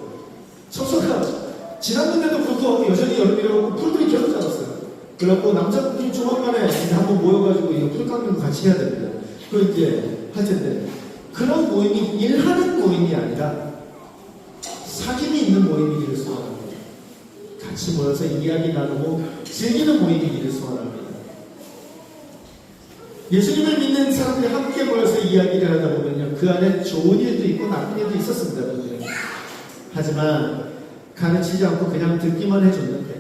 처서가 지났는데도 불구하고 여전히 여름이라고 풀들이 계속 자랐어요. 그래갖고 남자분들이 조만간에 이제 한번 모여가지고 이거 풀 깎는 거 같이 해야 됩니다. 그걸 이제 할 텐데, 그런 모임이 일하는 모임이 아니라 사귐이 있는 모임이기를 소원합니다. 같이 모여서 이야기 나누고 즐기는 모임이기를 소원합니다. 예수님을 믿는 사람들이 함께 모여서 이야기를 하다 보면요, 그 안에 좋은 일도 있고 나쁜 일도 있었습니다. 그들은. 하지만 가르치지 않고 그냥 듣기만 해줬는데,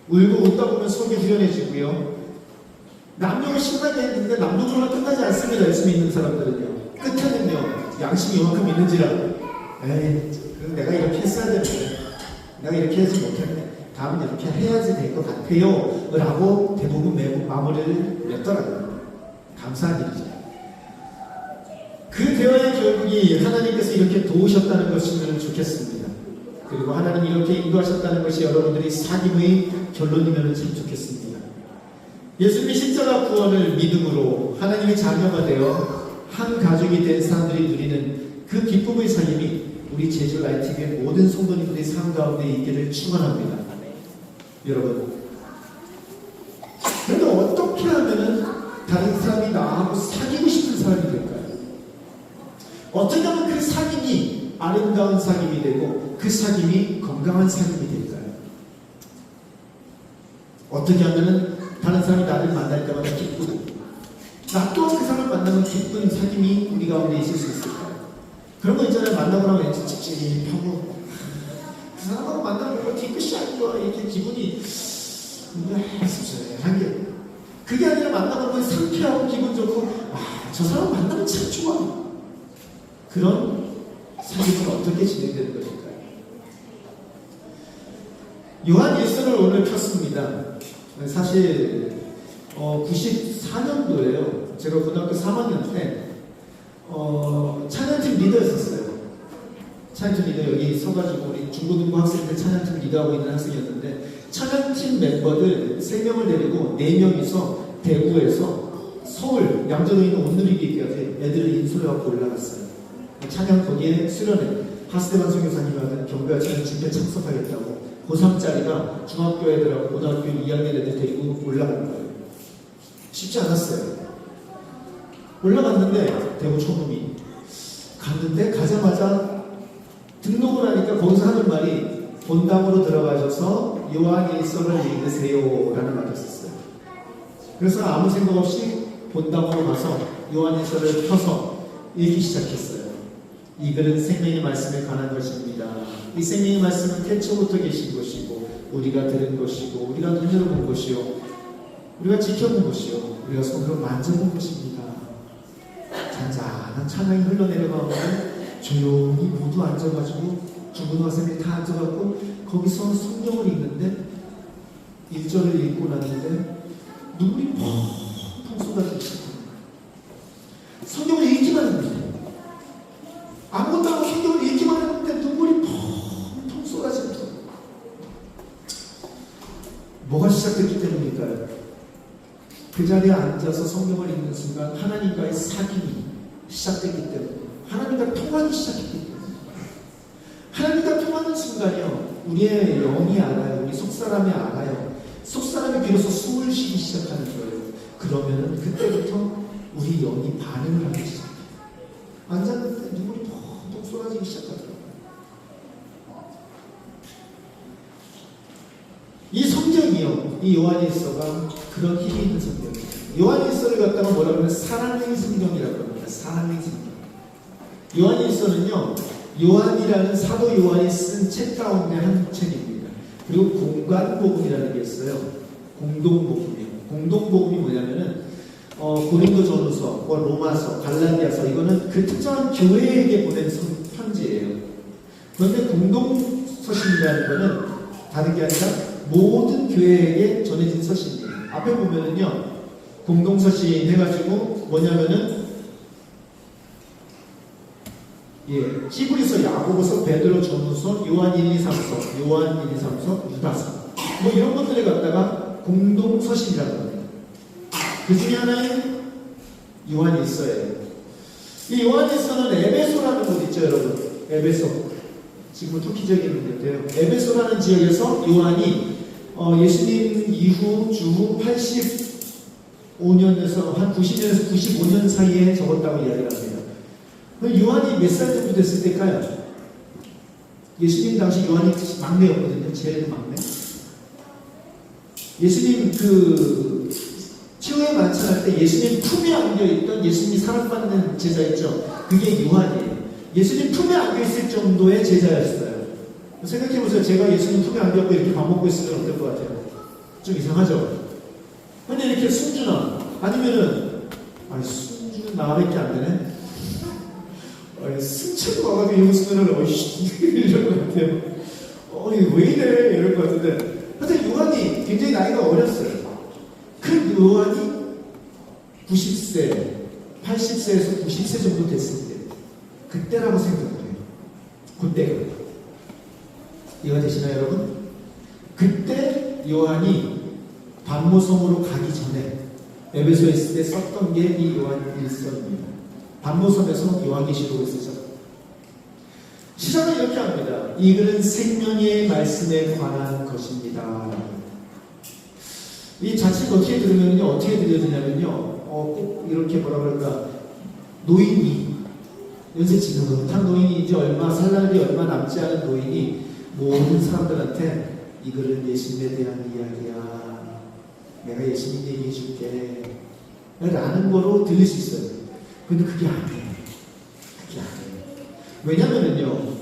울고 웃다 보면 속이 후련해지고요, 남녀가 신나게 했는데 남녀로는 끝나지 않습니다. 예수 믿는 사람들은요, 끝에는요, 양심이 요만큼 있는지라, 에이, 그럼 내가 이렇게 했어야 되는데, 내가 이렇게 하지 못했네, 다음은 이렇게 해야지 될 것 같아요 라고 대부분 매우 마무리를 맺더라고요. 감사한 일이죠. 그 대화의 결국이 하나님께서 이렇게 도우셨다는 것이면 좋겠습니다. 그리고 하나님 이렇게 인도하셨다는 것이 여러분들이 사귐의 결론이면 참 좋겠습니다. 예수님의 십자가 구원을 믿음으로 하나님의 자녀가 되어 한 가족이 된 사람들이 누리는 그 기쁨의 삶이 우리 제주 라이트의 모든 성도님들의 삶 가운데 있기를 축원합니다. 여러분, 그런데 어떻게 하면은 다른 사람이 나하고 사귀고 싶은 사람이 될까요? 어떻게 하면 그 사귐이 아름다운 사귐이 되고 그 사귐이 건강한 사귐이 될까요? 어떻게 하면은 다른 사람이 나를 만날 때마다 기쁘고 나 또한 그 사람을 만나면 기쁜 사귐이 우리 가운데 있을 수 있을까요? 그런 거 있잖아요. 만나고 나면 왠지 찝찝하고 그 사람하고 만나면 뒤끝이 안 좋아, 이렇게 기분이 씁쓸한 게, 그게 아니라 만나고 나면 상쾌하고 기분 좋고 저 사람 만나면 참 좋아. 그런 사귐은 어떻게 진행되는 것일까요? 요한 일서를 오늘 폈습니다. 사실 94년도에요. 제가 고등학교 3학년 때 찬양팀 리더였었어요. 찬양팀 리더, 여기 서가지고 우리 중고등부 학생들 찬양팀 리더하고 있는 학생이었는데, 찬양팀 멤버들 3명을 데리고 4명이서 대구에서 서울 양재동에 있는 온누리교회까지 애들을 인솔해갖고 올라갔어요. 찬양 거기에 수련회, 하스대만 선교사님하고 경배와 찬양 집회 참석하겠다고 고3짜리가 중학교 애들하고 고등학교 2학년 애들 데리고 올라간 거예요. 쉽지 않았어요. 올라갔는데 대구 초범이 갔는데 가자마자 등록을 하니까 거기서 하는 말이 본당으로 들어가셔서 요한 일서를 읽으세요 라는 말이었어요. 그래서 아무 생각 없이 본당으로 가서 요한 일서를 펴서 읽기 시작했어요. 이 글은 생명의 말씀에 관한 것입니다. 이 생명의 말씀은 태초부터 계신 것이고 우리가 들은 것이고 우리가 눈으로 본 것이요 우리가 지켜본 것이요 우리가 손으로 만져본 것입니다. 잔잔한 찬양이 흘러내려가면 조용히 모두 앉아가지고 중고등학생들이 다 앉아갖고 거기서 성경을 읽는데 1절을 읽고 났는데 눈물이 펑펑 쏟아지기 시작합니다. 성경을 읽기만 했는데 아무것도 안 하고 성경을 읽기만 했는데 눈물이 펑펑 쏟아집니다. 뭐가 시작됐기 때문일까요? 그 자리에 앉아서 성경을 읽는 순간 하나님과의 사귐이 시작됐기 때문에, 하나님과 통하기 시작했기 때문에, 하나님과 통하는 순간이요 우리의 영이 알아요. 우리 속사람이 알아요. 속사람이 비로소 숨을 쉬기 시작하는 거예요. 그러면은 그때부터 우리 영이 반응을 하기 시작해요. 앉았는데 눈물이 펑펑 쏟아지기 시작하더라고요. 성경이요. 이 요한일서가 그런 힘이 있는 성경이에요. 요한일서를 갖다가 뭐라고 하면 사랑의 성경이라고 합니다. 사랑의 성경. 요한일서는요, 요한이라는 사도 요한이 쓴 책 가운데 한 책입니다. 그리고 공간복음이라는 게 있어요. 공동복음이에요. 공동복음이 뭐냐면은 고린도전후서, 로마서, 갈라디아서 이거는 그 특정한 교회에게 보낸 편지예요. 그런데 공동서신이라는 거는 다른 게 아니라 모든 교회에게 전해진 서신이에요. 앞에 보면은요, 공동서신 해가지고 뭐냐면은 히브리서, 야고보서, 베드로 전후서, 요한 1, 2, 3서, 요한 1, 2, 3서, 유다서 뭐 이런 것들을 갖다가 공동서신이라고 합니다. 그 중에 하나는 요한일서예요. 이 요한일서는 에베소라는 곳 있죠, 여러분. 에베소. 지금 터키적인 건데요. 에베소라는 지역에서 요한이 예수님 이후 주후 85년에서 한 90년에서 95년 사이에 적었다고 이야기를 합니다. 요한이 몇 살 정도 됐을 때일까요? 예수님 당시 요한이 막내였거든요. 제일 막내. 예수님 치유에 만찬할 때 예수님 품에 안겨있던 예수님이 사랑받는 제자 있죠. 그게 요한이에요. 예수님 품에 안겨있을 정도의 제자였어요. 생각해보세요. 제가 예수님 품에 안겨있고 이렇게 밥 먹고 있으면 어떨 것 같아요? 좀 이상하죠? 근데 이렇게 순준아, 아니면은, 순준 나밖에 안 되네? 승차도 와가지고 이러고 있으면은, 이럴 것 같아요. 왜 이래? 이럴 것 같은데. 하여튼 요한이 굉장히 나이가 어렸어요. 그 요한이 90세, 80세에서 90세 정도 됐을 때, 그때라고 생각을 해요. 그때가. 이해되시나요, 여러분? 그때 요한이 반모섬으로 가기 전에 에베소에 있을 때 썼던 게 이 요한일서입니다. 반모섬에서 요한계시록을 쓰죠. 시작은 이렇게 합니다. 이 글은 생명의 말씀에 관한 것입니다. 이 자칫 어떻게 들으면요, 어떻게 들려지냐면요, 꼭 이렇게 뭐라 그럴까, 노인이, 연세 지는 못한 노인이 이제 살 날이 얼마 남지 않은 노인이 모든 사람들한테 이 글은 예수님에 대한 이야기야. 내가 예수님 얘기해 줄게. 라는 거로 들릴 수 있어요. 근데 그게 아니에요. 그게 아니에요. 왜냐면은요,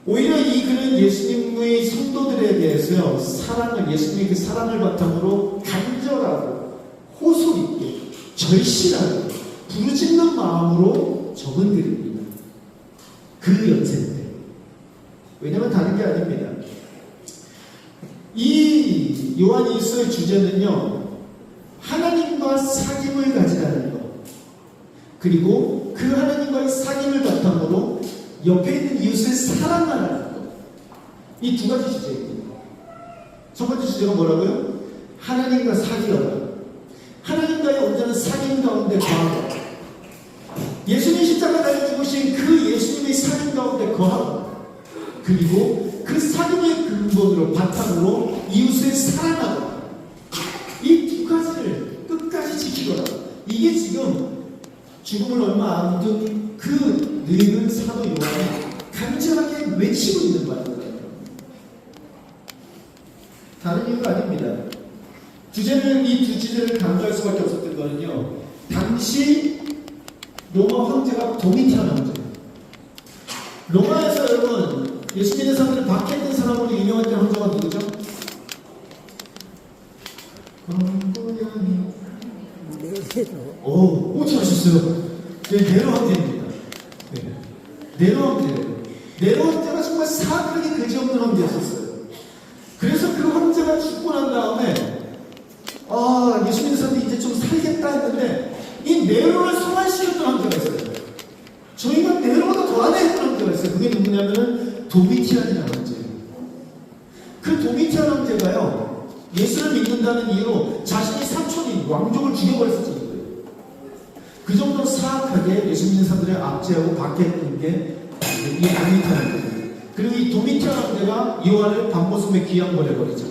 오히려 이 글은 예수님의 성도들에 대해서요, 예수님의 그 사랑을 바탕으로 간절하고 호소 있게 절실하고 부르짖는 마음으로 적은 글입니다. 그 연세 때. 왜냐면 다른 게 아닙니다. 이 요한일서의 주제는요, 하나님과 사귐을 가지라는 것, 그리고 그 하나님과의 사귐을 바탕으로 옆에 있는 이웃을 사랑하라는 것. 이 두 가지 주제입니다. 첫 번째 주제가 뭐라고요? 하나님과 사귐하라. 하나님과의 온전한 사귐 가운데 거하라. 예수님 십자가 달려 죽으신 그 예수님의 사귐 가운데 거하라. 그리고 그 사귐의 근본으로 바탕으로 이웃을 사랑하라. 이 두 가지를 끝까지 지키거라. 이게 지금 죽음을 얼마 앞둔 그 늙은 사도 요한이 간절하게 외치고 있는 말입니다. 다른 이유가 아닙니다. 이 두 주제를 강조할 수밖에 없었던 거는요, 당시 로마 황제가 도미티안 황제예요. 로마에서 여러분, 예수 믿는 사람들을 박해했던 사람으로 유명했던 황제가 누구죠? 어떻게 아셨어요? 네로 황제입니다. 네로 황제예요. 네로 황제가 정말 사악하게 그지없는 황제였었어요. 그래서 그 황제가 죽고 난 다음에 예수 믿는 사람들이 이제 좀 살겠다 했는데 이 네로를 소환시켰던 황제가 있어요. 저희가 네로보다 더 안에 했던 황제가 있어요. 그게 누구냐면은 도미티안이라는 황제예요. 그 도미티안 황제가요, 예수를 믿는다는 이유로 자신이 삼촌인 왕족을 죽여버렸었던 거예요. 그 정도로 사악하게 예수 믿는 사람들을 압제하고 박해했던 게 이 도미티안 황제입니다. 그리고 이 도미티안 황제가 요한을 반모섬에 귀양보내버리죠.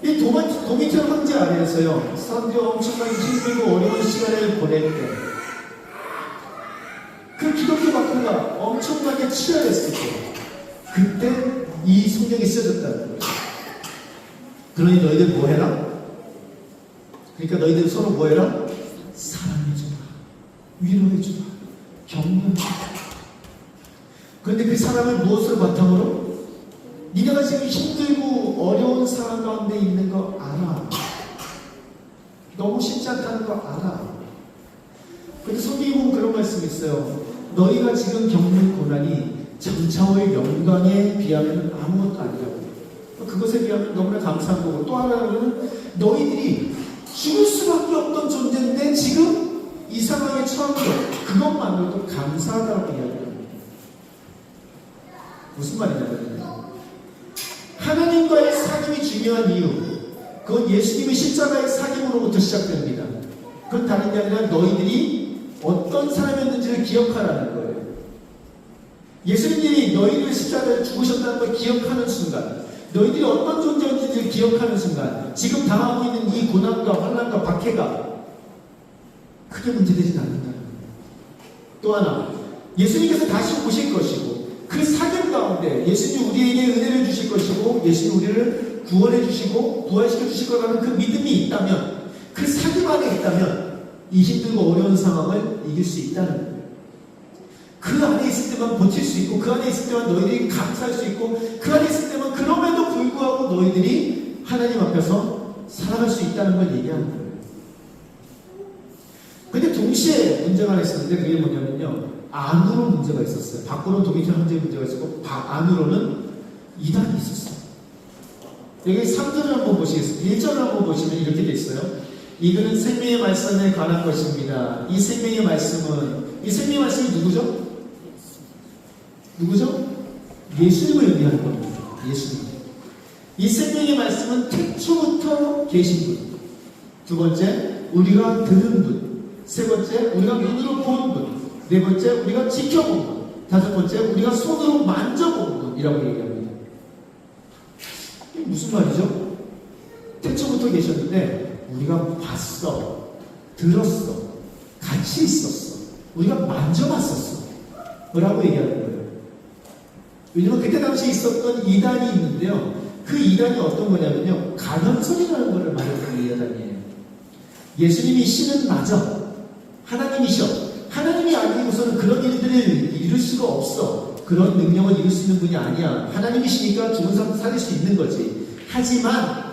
이 도미티안 황제 아래에서요, 사람들이 엄청나게 힘들고 어려운 시간을 보낼 때, 그 기독교 박해가 엄청나게 치열했을 때, 그때 이 성경이 쓰여졌다는 거예요. 그러니 너희들 뭐 해라? 그러니까 너희들 서로 뭐 해라? 사랑해주라, 위로해주라, 격려해주라. 그런데 그 사랑을 무엇으로 바탕으로? 니네가 지금 힘들고 어려운 상황 가운데 있는 거 알아. 너무 쉽지 않다는 거 알아. 근데 성경에 보면 그런 말씀이 있어요. 너희가 지금 겪는 고난이 장차의 영광에 비하면 아무것도 아니라고. 그것에 비하면 너무나 감사한 거고, 또 하나는 너희들이 죽을 수밖에 없던 존재인데 지금 이 상황에 처한 것, 그것만으로도 감사하다고 이야기합니다. 무슨 말이냐면 하나님과의 사귐이 중요한 이유, 그건 예수님의 십자가의 사귐으로부터 시작됩니다. 그건 다른 게 아니라 너희들이 어떤 사람이었는지를 기억하라는 거예요. 예수님이 너희들 십자가에 죽으셨다는 걸 기억하는 순간, 너희들이 어떤 존재인지를 기억하는 순간, 지금 당하고 있는 이 고난과 환난과 박해가 크게 문제되진 않는다는 거예요. 또 하나, 예수님께서 다시 오실 것이고, 그 사귐 가운데 예수님 우리에게 은혜를 주실 것이고, 예수님 우리를 구원해 주시고 부활시켜 주실 거라는 그 믿음이 있다면, 그 사귐 안에 있다면 이 힘들고 어려운 상황을 이길 수 있다는 거예요. 그 안에 있을 때만 버틸 수 있고, 그 안에 있을 때만 너희들이 감사할 수 있고, 그 안에 있을 때만 그럼에도 불구하고 너희들이 하나님 앞에서 살아갈 수 있다는 걸 얘기하는 거예요. 근데 동시에 문제가 하나 있었는데, 그게 뭐냐면요, 안으로 문제가 있었어요. 밖으로는 도미티안 형제의 문제가 있었고, 안으로는 이단이 있었어요. 여기 3절을 한번 보시겠습니다. 1절을 한번 보시면 이렇게 돼 있어요. 이거는 생명의 말씀에 관한 것입니다. 이 생명의 말씀이 누구죠? 누구죠? 예수님을 의미하는 겁니다. 예수님. 이 생명의 말씀은 태초부터 계신 분. 두 번째, 우리가 들은 분. 세 번째, 우리가 눈으로 본 분. 네 번째, 우리가 지켜본 분. 다섯 번째, 우리가 손으로 만져본 분이라고 얘기합니다. 이게 무슨 말이죠? 태초부터 계셨는데 우리가 봤어, 들었어, 같이 있었어, 우리가 만져봤었어 라고 얘기하는 거예요. 왜냐면 그때 당시에 있었던 이단이 있는데요, 그 이단이 어떤 거냐면요, 가면설이라는 것을 말하는 이단이에요. 예수님이 신은 맞아, 하나님이셔. 하나님이 아니고서는 그런 일들을 이룰 수가 없어. 그런 능력을 이룰 수 있는 분이 아니야. 하나님이시니까 죽은 사람 살릴 수 있는 거지. 하지만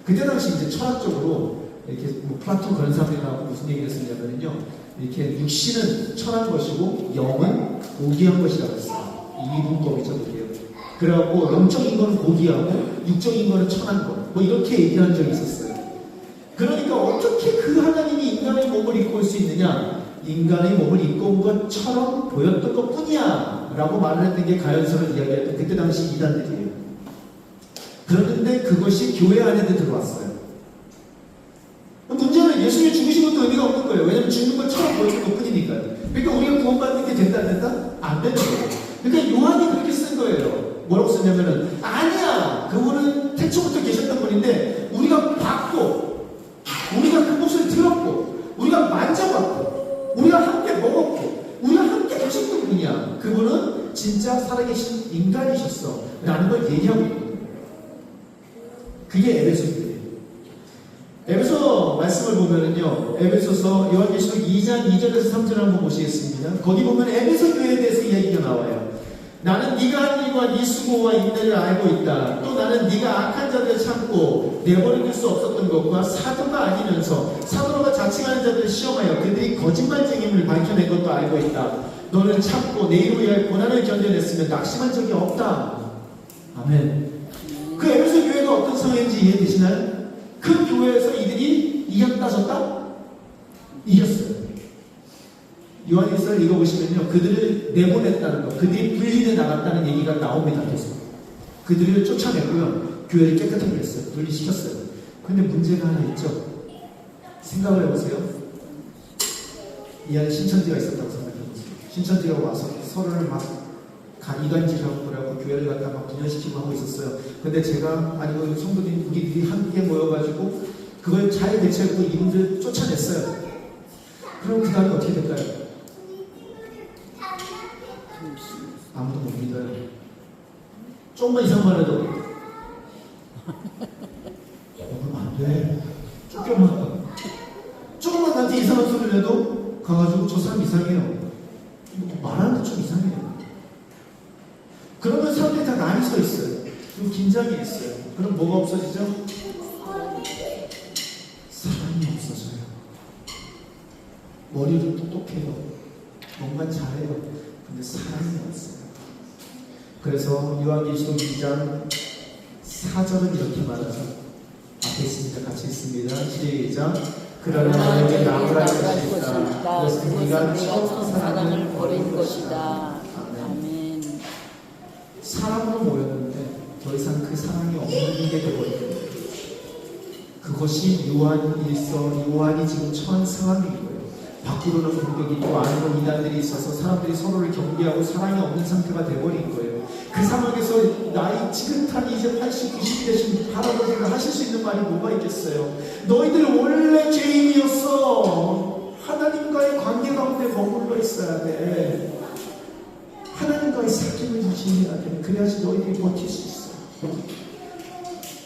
그때 당시 이제 철학적으로 이렇게 뭐 플라톤 그런 사람들이 나오고 무슨 얘기를 했었냐면요, 이렇게 육신은 천한 것이고 영은 고귀한 것이라고 했어요. 이분법이죠, 그게요. 그래갖고 영적인 거는 고귀하고 육적인 거는 천한 것, 뭐 이렇게 얘기한 적이 있었어요. 그러니까 어떻게 그 하나님이 인간의 몸을 입고 올 수 있느냐? 인간의 몸을 입고 온 것처럼 보였던 것 뿐이야 라고 말을 했던 게 가연설을 이야기했던 그때 당시 이단들이에요. 그런데 그것이 교회 안에도 들어왔어요. 문제는 예수님이 죽으신 것도 의미가 없는 거예요. 왜냐하면 죽는 것처럼 보였던 것 뿐이니까요. 그러니까 우리가 구원받는 게 된다 안 된다? 안 되는 거예요. 그러니까 요한이 그렇게 쓴 거예요. 뭐라고 썼냐면은, 아니야, 그분은 태초부터 계셨던 분인데 우리가 봤고, 우리가 그 목소리 들었고, 우리가 만져봤고, 우리가 함께 먹었고, 우리가 함께 계셨던 분이야. 그분은 진짜 살아계신 인간이셨어 라는 걸 얘기하고 있거든요. 그게 에베소입니다. 에베소 말씀을 보면은요, 에베소서 요한계시록 2장 2절에서 3절 한번 보시겠습니다. 거기 보면 에베소 교회에 대해서 이야기가 나와요. 나는 네가 한 일과 네 수고와 인내를 알고 있다. 또 나는 네가 악한 자들을 참고 내버릴 수 없었던 것과 사도가 아니면서 사도가 자칭하는 자들을 시험하여 그들이 거짓말쟁임을 밝혀낸 것도 알고 있다. 너는 참고 내 이름을 위하여 고난을 견뎌냈으면 낙심한 적이 없다. 아멘. 그 에베소 교회가 어떤 상황인지 이해되시나요? 그 교회에서 이들이 이겼다 졌다? 이겼어요. 요한일서를 읽어보시면요, 그들을 내보냈다는 것, 그들이 분리돼 나갔다는 얘기가 나옵니다. 계속 그들을 쫓아냈고요, 교회를 깨끗하게 했어요. 분리시켰어요. 근데 문제가 하나 있죠. 생각을 해보세요. 이 안에 신천지가 있었다고 생각해보세요. 신천지가 와서 서로를 막 이간질하고 그러고 교회를 갖다 막 분열시키고 하고 있었어요. 근데 제가 아니고 성도님 우리들이 함께 모여가지고 그걸 잘 대처했고 이분들 쫓아냈어요. 그럼 그 다음에 어떻게 될까요? 아무도 못 믿어요. 조금만 이상만 해도 그러면 안 돼. 쫓겨나. 조금만 나한테 이상한 소리를 해도 가가지고 저 사람 이상해요. 말하는 게 좀 이상해요. 그러면 사람들이 다 난이 서 있어요. 그리고 긴장이 있어요. 그럼 뭐가 없어지죠? 사랑이 없어져요. 머리도 똑똑해요. 뭔가 잘해요. 근데 사랑이 없어요. 그래서 요한계시록 2장 4절은 이렇게 말하죠. 앞에 있습니다. 같이 있습니다. 시작. 그러나 너에게 나무랄 것이 있다. 그것은 네가 처음 사랑을 버린 것이다. 아멘. 사랑으로 모였는데 더 이상 그 사랑이 없는 게 되거든요. 그것이 요한이 지금 처한 상황인 거예요. 밖으로는 공격이 있고 안으로 이단들이 있어서 사람들이 서로를 경계하고 사랑이 없는 상태가 되어버린 거예요. 그 상황에서 나이 지긋한 이제 80, 90 되신 할아버지가 하실 수 있는 말이 뭐가 있겠어요? 너희들 원래 죄인이었어. 하나님과의 관계 가운데 머물러 있어야 돼. 하나님과의 사귐을 유지해야 돼. 그래야지 너희들이 버틸 수 있어.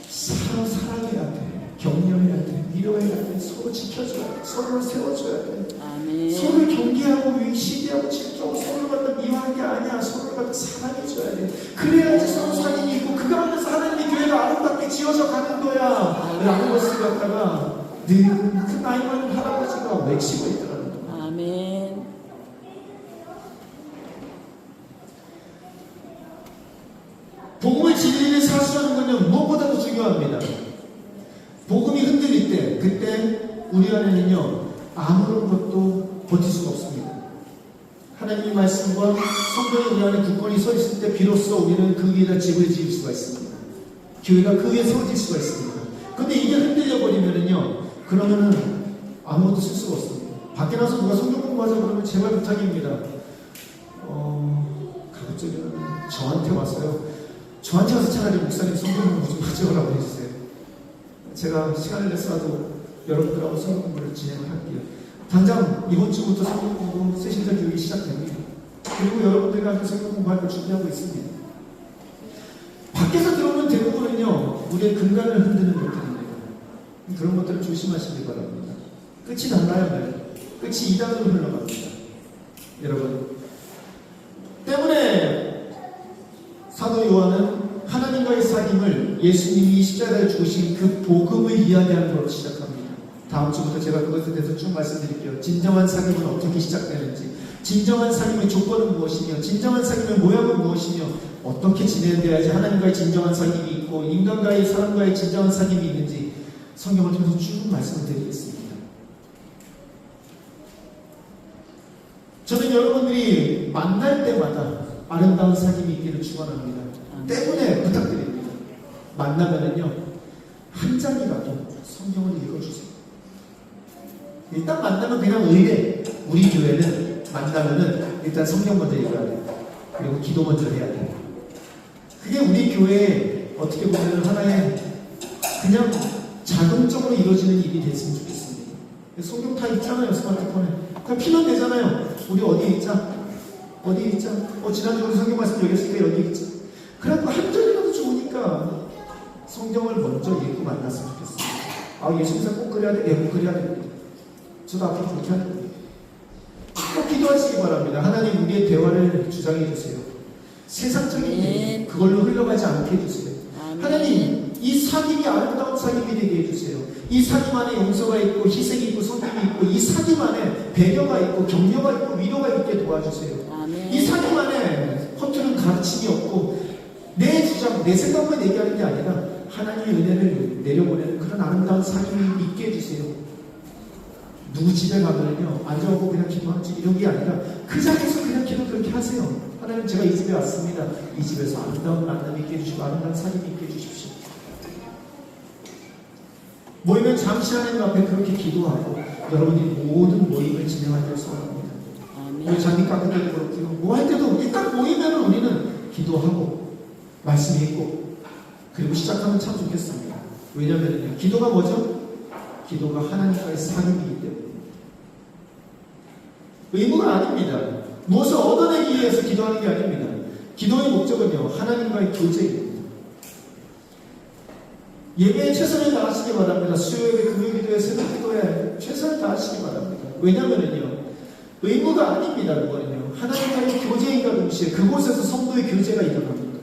서로 사랑해야 돼. 격려해야 돼. 위로해야 돼. 서로 지켜줘야 돼. 서로를 세워줘야 돼. 아멘. 서로를 경계하고 시기하고 질투하고 서로를 갖다 미워하는 게 아니야. 서로를 갖다 사랑해줘야 돼. 그래야지 서로 사랑이 있고 그 가운데서 하나님의 교회가 아름답게 지어져 가는 거야. 라는 것을 갖다가 늘 그 나이 많은 할아버지가 외치고 있더라는 거야. 아멘. 복음을 진리를 사수하는 건요 무엇보다도 중요합니다. 복음이 흔들릴 때 그때 우리 안에는요 아무런 것도 버틸 수가 없습니다. 하나님의 말씀과 성경이 우리 안에 굳건히 서 있을 때 비로소 우리는 그 위에다 집을 지을 수가 있습니다. 교회가 그 위에 세워질 수가 있습니다. 근데 이게 흔들려 버리면은요 그러면은 아무것도 쓸 수가 없습니다. 밖에 나서 누가 성경 공부하자 그러면 제발 부탁입니다. 가급적이면 저한테 와서요. 저한테 와서 차라리 목사님 성경 공부 좀 하자고 해주세요. 제가 시간을 내서라도 여러분들하고 성경 공부를 진행을 할게요. 당장 이번 주부터 성경 공부 세신자 교육이 시작됩니다. 그리고 여러분들과 함께 성경 공부할 걸 준비하고 있습니다. 밖에서 들어오는 대부분은요 우리의 근간을 흔드는 것들입니다. 그런 것들을 조심하시기 바랍니다. 끝이 달라요. 끝이 이단으로 흘러갑니다. 여러분 때문에 사도 요한은 하나님과의 사귐을 예수님이 십자가에 죽으신 그 복음을 이야기하는 것으로 시작합니다. 다음 주부터 제가 그것에 대해서 쭉 말씀드릴게요. 진정한 사귐은 어떻게 시작되는지, 진정한 사귐의 조건은 무엇이며, 진정한 사귐의 모양은 무엇이며, 어떻게 지내야지 하나님과의 진정한 사귐이 있고 인간과의 사람과의 진정한 사귐이 있는지 성경을 통해서 쭉 말씀을 드리겠습니다. 저는 여러분들이 만날 때마다 아름다운 사귐이 있기를 축원합니다. 때문에 부탁드립니다. 만나면은요 한 장이라도 성경을 읽어주세요. 일단 만나면 그냥 의뢰. 우리 교회는 만나면은 일단 성경 먼저 읽어야 돼요. 그리고 기도 먼저 해야 돼요. 그게 우리 교회에 어떻게 보면 하나의 그냥 자동적으로 이루어지는 일이 됐으면 좋겠습니다. 성경 다 있잖아요. 스마트폰에 다 피면 되잖아요. 우리 어디에 있자? 어디에 있자? 지난주에 우리 성경 말씀 여기 있으니까 여기 있자. 그래갖고 한 절이라도 좋으니까 성경을 먼저 읽고 만났으면 좋겠습니다. 예수님께서 꼭 그래야 돼? 꼭 그래야 됩니다. 저도 앞으로 그렇게 할 겁니다. 꼭 기도하시기 바랍니다. 하나님 우리의 대화를 주장해 주세요. 세상적인 일 그걸로 흘러가지 않게 해주세요. 하나님 이 사귐이 아름다운 사귐이 되게 해주세요. 이 사귐 안에 용서가 있고 희생이 있고 섬김이 있고 이 사귐 안에 배려가 있고 격려가 있고 위로가 있게 도와주세요. 이 사귐 안에 허투루 가르침이 없고 내 주장, 내 생각만 얘기하는 게 아니라 하나님의 은혜를 내려보내는 그런 아름다운 사귐이 있게 해주세요. 누구 집에 가면요 앉아오고 그냥 기도하지 이런 게 아니라 그 자리에서 그냥 기도 그렇게 하세요. 하나님 제가 이 집에 왔습니다. 이 집에서 아름다운 만남 있게 해주시고 아름다운 사귐 있게 해주십시오. 모이면 잠시 하나님 앞에 그렇게 기도하고 여러분이 모든 모임을 진행할 때 소원합니다. 우리 잔디 깎을 때도 그렇고요. 뭐 할 때도 일단 모이면 우리는 기도하고 말씀 읽고 그리고 시작하면 참 좋겠습니다. 왜냐하면 기도가 뭐죠? 기도가 하나님과의 사귐이기 때문에 의무가 아닙니다. 무엇을 얻어내기 위해서 기도하는 게 아닙니다. 기도의 목적은요 하나님과의 교제입니다. 예배에 최선을 다하시기 바랍니다. 수요예배, 금요기도에, 새벽기도에 최선을 다하시기 바랍니다. 왜냐면은요, 의무가 아닙니다. 그거는요, 하나님과의 교제인과 동시에 그곳에서 성도의 교제가 일어납니다.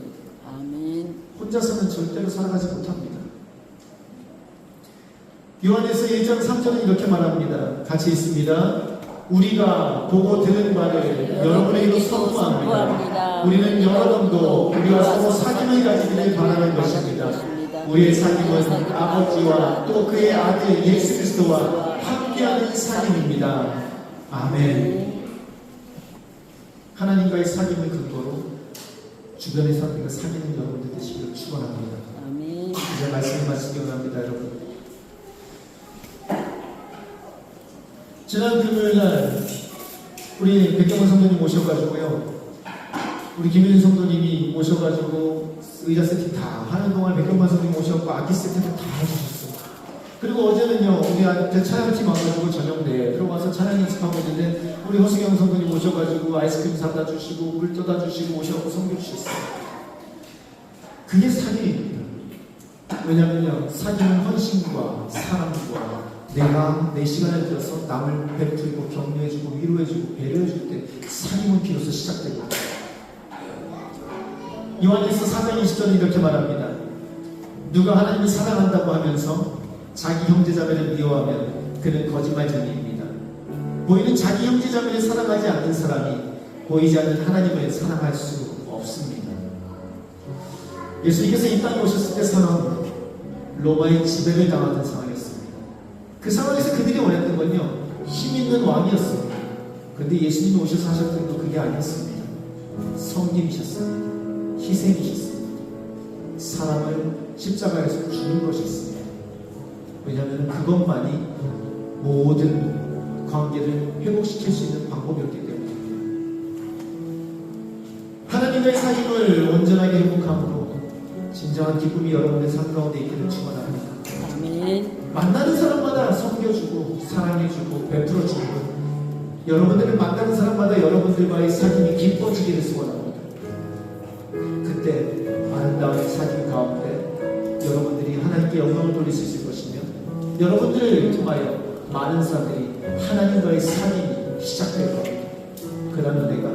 아멘. 혼자서는 절대로 살아가지 못합니다. 요한에서 1장 3절은 이렇게 말합니다. 같이 있습니다. 우리가 보고 들은 바를 여러분에게도 선포합니다. 우리는 여러분도 우리와 서로 사귐을 가지기를 바라는 것입니다. 우리의 사귐은 아버지와 또 그의 아들 예수 그리스도와 함께하는 사귐입니다. 아멘. 하나님과의 사귐을 근거로 주변의 사람들과 사귀는 여러분들 되시기를 축원합니다. 아멘. 이제 말씀을 마치기 원합니다, 여러분. 지난 금요일날 우리 백경원 성도님 오셔가지고요, 우리 김윤희 성도님이 오셔가지고 의자 세팅 다 하는 동안 백경원 성도님 오셔가지고 악기 세팅을 다 해주셨어요. 그리고 어제는요, 우리 찬양팀 와가지고 저녁에 들어가서 찬양 연습하고 있는데 우리 허수경 성도님 오셔가지고 아이스크림 사다 주시고 물 떠다 주시고 오셔가지고 섬겨 주셨어요. 그게 사귐입니다. 왜냐면요, 사귐은 헌신과 사랑과 내가 내 시간을 들여서 남을 베풀고 격려해주고 위로해주고 배려해줄 때 사귐은 비로소 시작되고, 요한일서 4장 20절은 이렇게 말합니다. 누가 하나님을 사랑한다고 하면서 자기 형제자매를 미워하면 그는 거짓말쟁이입니다. 보이는 자기 형제자매를 사랑하지 않는 사람이 보이지 않는 하나님을 사랑할 수 없습니다. 예수님께서 이 땅에 오셨을 때 상황은 로마의 지배를 당하던 상황이었습니다. 그 상황에서 그들이 원했던 건요, 힘 있는 왕이었습니다. 그런데 예수님이 오셔서 하셨던 건 그게 아니었습니다. 성김이셨습니다. 희생이셨습니다. 사람을 십자가에서 죽는 것이었습니다. 왜냐하면 그것만이 모든 관계를 회복시킬 수 있는 방법이었기 때문에 하나님과의 사귐을 온전하게 회복함으로 진정한 기쁨이 여러분의 삶 가운데 있기를 축원합니다. 아멘. 만나는 사람마다 섬겨주고 사랑해주고 베풀어주고, 여러분들을 만나는 사람마다 여러분들과의 사귐이 깊어지기를 소원합니다. 그때 아름다운 사귐 가운데 여러분들이 하나님께 영광을 돌릴 수 있을 것이며, 여러분들을 통하여 많은 사람들이 하나님과의 사귐이 시작될 겁니다. 그러면 내가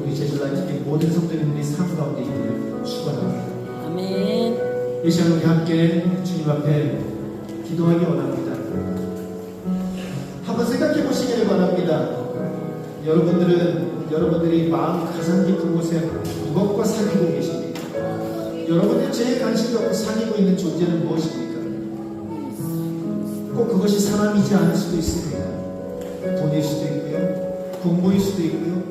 우리 제주라이트의 모든 성도님들이 삶 가운데 있기를 축원합니다. 아멘. 이 시간 우리 함께 주님 앞에 기도하기 원합니다. 한번 생각해 보시기를 바랍니다. 여러분들이 마음 가장 깊은 곳에 무엇과 사귀고 계십니까? 여러분들이 제일 관심 갖고 사귀고 있는 존재는 무엇입니까? 꼭 그것이 사람이지 않을 수도 있습니다. 돈일 수도 있고요, 공부일 수도 있고요.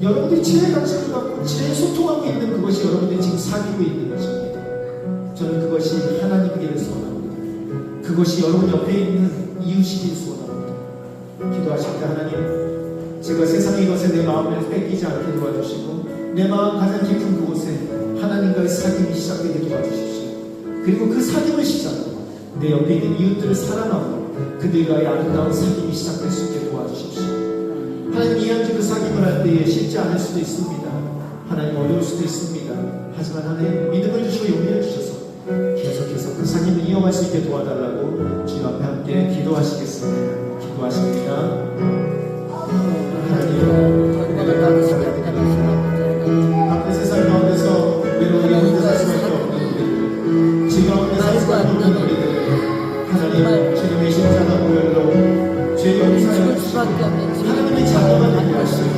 여러분들이 제일 관심을 갖고 제일 소통하고 있는 그것이 여러분들이 지금 사귀고 있는 것입니다. 저는 그것이 하나님이기를 소원합니다. 그것이 여러분 옆에 있는 이웃이기를 소원합니다. 기도하실 때 하나님, 제가 세상의 것에 내 마음을 뺏기지 않게 도와주시고 내 마음 가장 깊은 그곳에 하나님과의 사귐이 시작되게 도와주십시오. 그리고 그 사귐을 시작으로 내 옆에 있는 이웃들을 사랑하고 그들과의 아름다운 사귐이 시작될 수 있게 도와주십시오. 하나님, 이한주 그 사귐을 할 때에 쉽지 않을 수도 있습니다. 하나님, 어려울 수도 있습니다. 하지만 하나님, 믿음을 주시고 용기를 주셔서 계속해서 그 사귐을 이어갈 수 있게 도와달라고 주님 앞에 함께 기도하시겠습니다. 기도하십니다. 하나님, 앞에 세상 가운데서 외로이 혼자 살 수밖에 없는 우리들, 지 가운데 살 수밖에 없는 우리들, 하나님, 주님의 십자가 보혈로 죄 용서하여 주시고 하나님의 자녀가 되게 하시고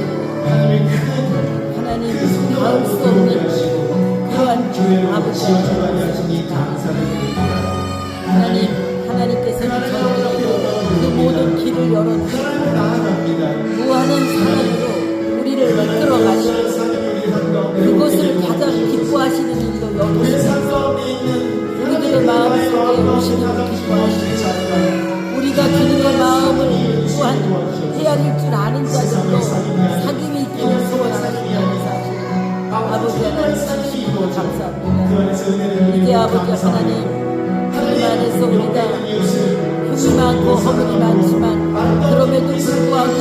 하나님의 큰 닿을 수 성도로 들어오게 없는 하시고 그러한 교회로 지어주게 하시니 감사를 드립니다. 하나님께서는 저희에게 그 모든 길을 열어주시고 하나님 나아갑니다. 무한한 사랑으로 우리를 이끌어 가시고 그것을 가장 기뻐하시는 일로 우리 여기시고 삶 가운데 있는 우리들의 마음속에 오시는 기뻐하시고 우리가 주님의 마음을 또한 헤아릴 줄 아는 자들로 사귐이 있기를 소원하십니다. 아버지 하나님, 감사합니다. 이제 아버지 하나님, 주님 안에서 우리가 흠이 많고 허물이 많지만 그럼에도 불구하고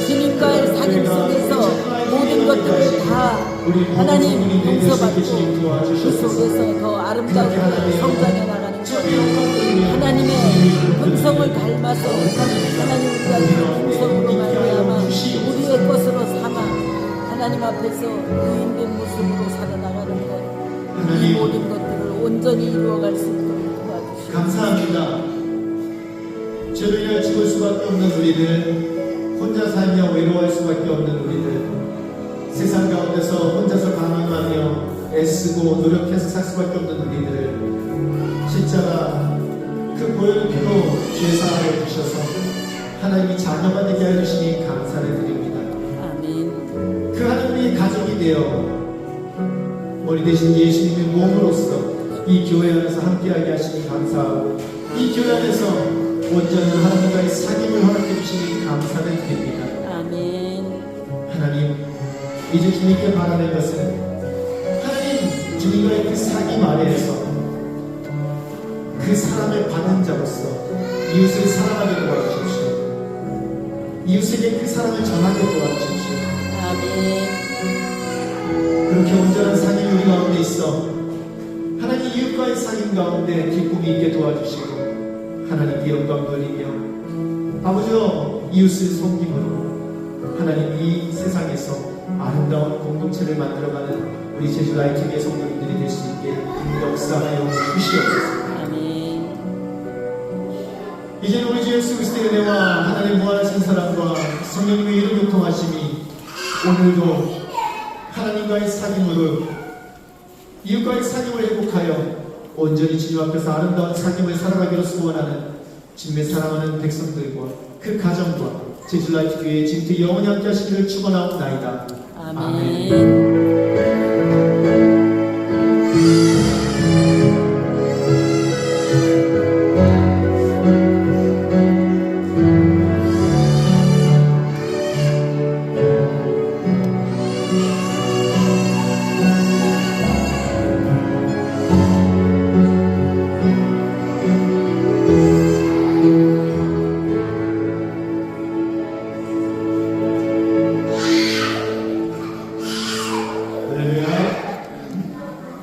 주님과의 사귐 속에서 모든 것들을 다 하나님 용서받고 그 속에서 더 아름답게 성장해 나가는 것 삼아서 하나님 우리가 동성으로 말미암아 우리의 것으로 삼아 하나님 앞에서 의인된 모습으로 살아나가는 것, 이 모든 것들을 온전히 이루어갈 수 있도록 도와주시옵소서. 감사합니다. 죄로 인하여 죽을 수밖에 없는 우리들, 혼자 살며 외로워할 수밖에 없는 우리들, 세상 가운데서 혼자서 방황하며 애쓰고 노력해서 살 수밖에 없는 우리들을 십자가 그 보혈 피로 죄 사하여 주셔서 하나님이 자녀가 되게 하여 주시니 감사를 드립니다. 아멘. 그 하나님이 가족이 되어 머리 대신 예수님의 몸으로서 이 교회 안에서 함께하게 하시니 감사하고, 이 교회 안에서 온전한 하나님과의 사귐을 허락해 주시니 감사를 드립니다. 아멘. 하나님, 이제 주님께 바라는 것은 하나님 주님과의 그 사귐 아래에서 그 사람의 받은 자로서 이웃을 사랑하게 도와주십시오. 이웃에게 그 사랑을 전하게 도와주십시오. 아멘. 그렇게 온전한 사귐이 우리 가운데 있어 하나님 이웃과의 사귐 가운데 기쁨이 있게 도와주시고 하나님께 영광 돌리며 아버지여 이웃을 섬김으로 하나님 이 세상에서 아름다운 공동체를 만들어가는 우리 제주 라이트의 성도님들이 될 수 있게 역사하여 주시옵소서. 아멘. 이제는 우리 주 예수 그리스도의 은혜와 하나님 무한하신 사랑과 성령님의 이름 교통하심이 오늘도 하나님과의 사귐으로 이웃과의 사귐을 회복하여 온전히 주님 앞에서 아름다운 사귐을 살아가기로 소원하는 주님의 사랑하는 백성들과 그 가정과 제주라이트 교회의 지금부터 영원히 함께 하시기를 축원하옵나이다. 아멘.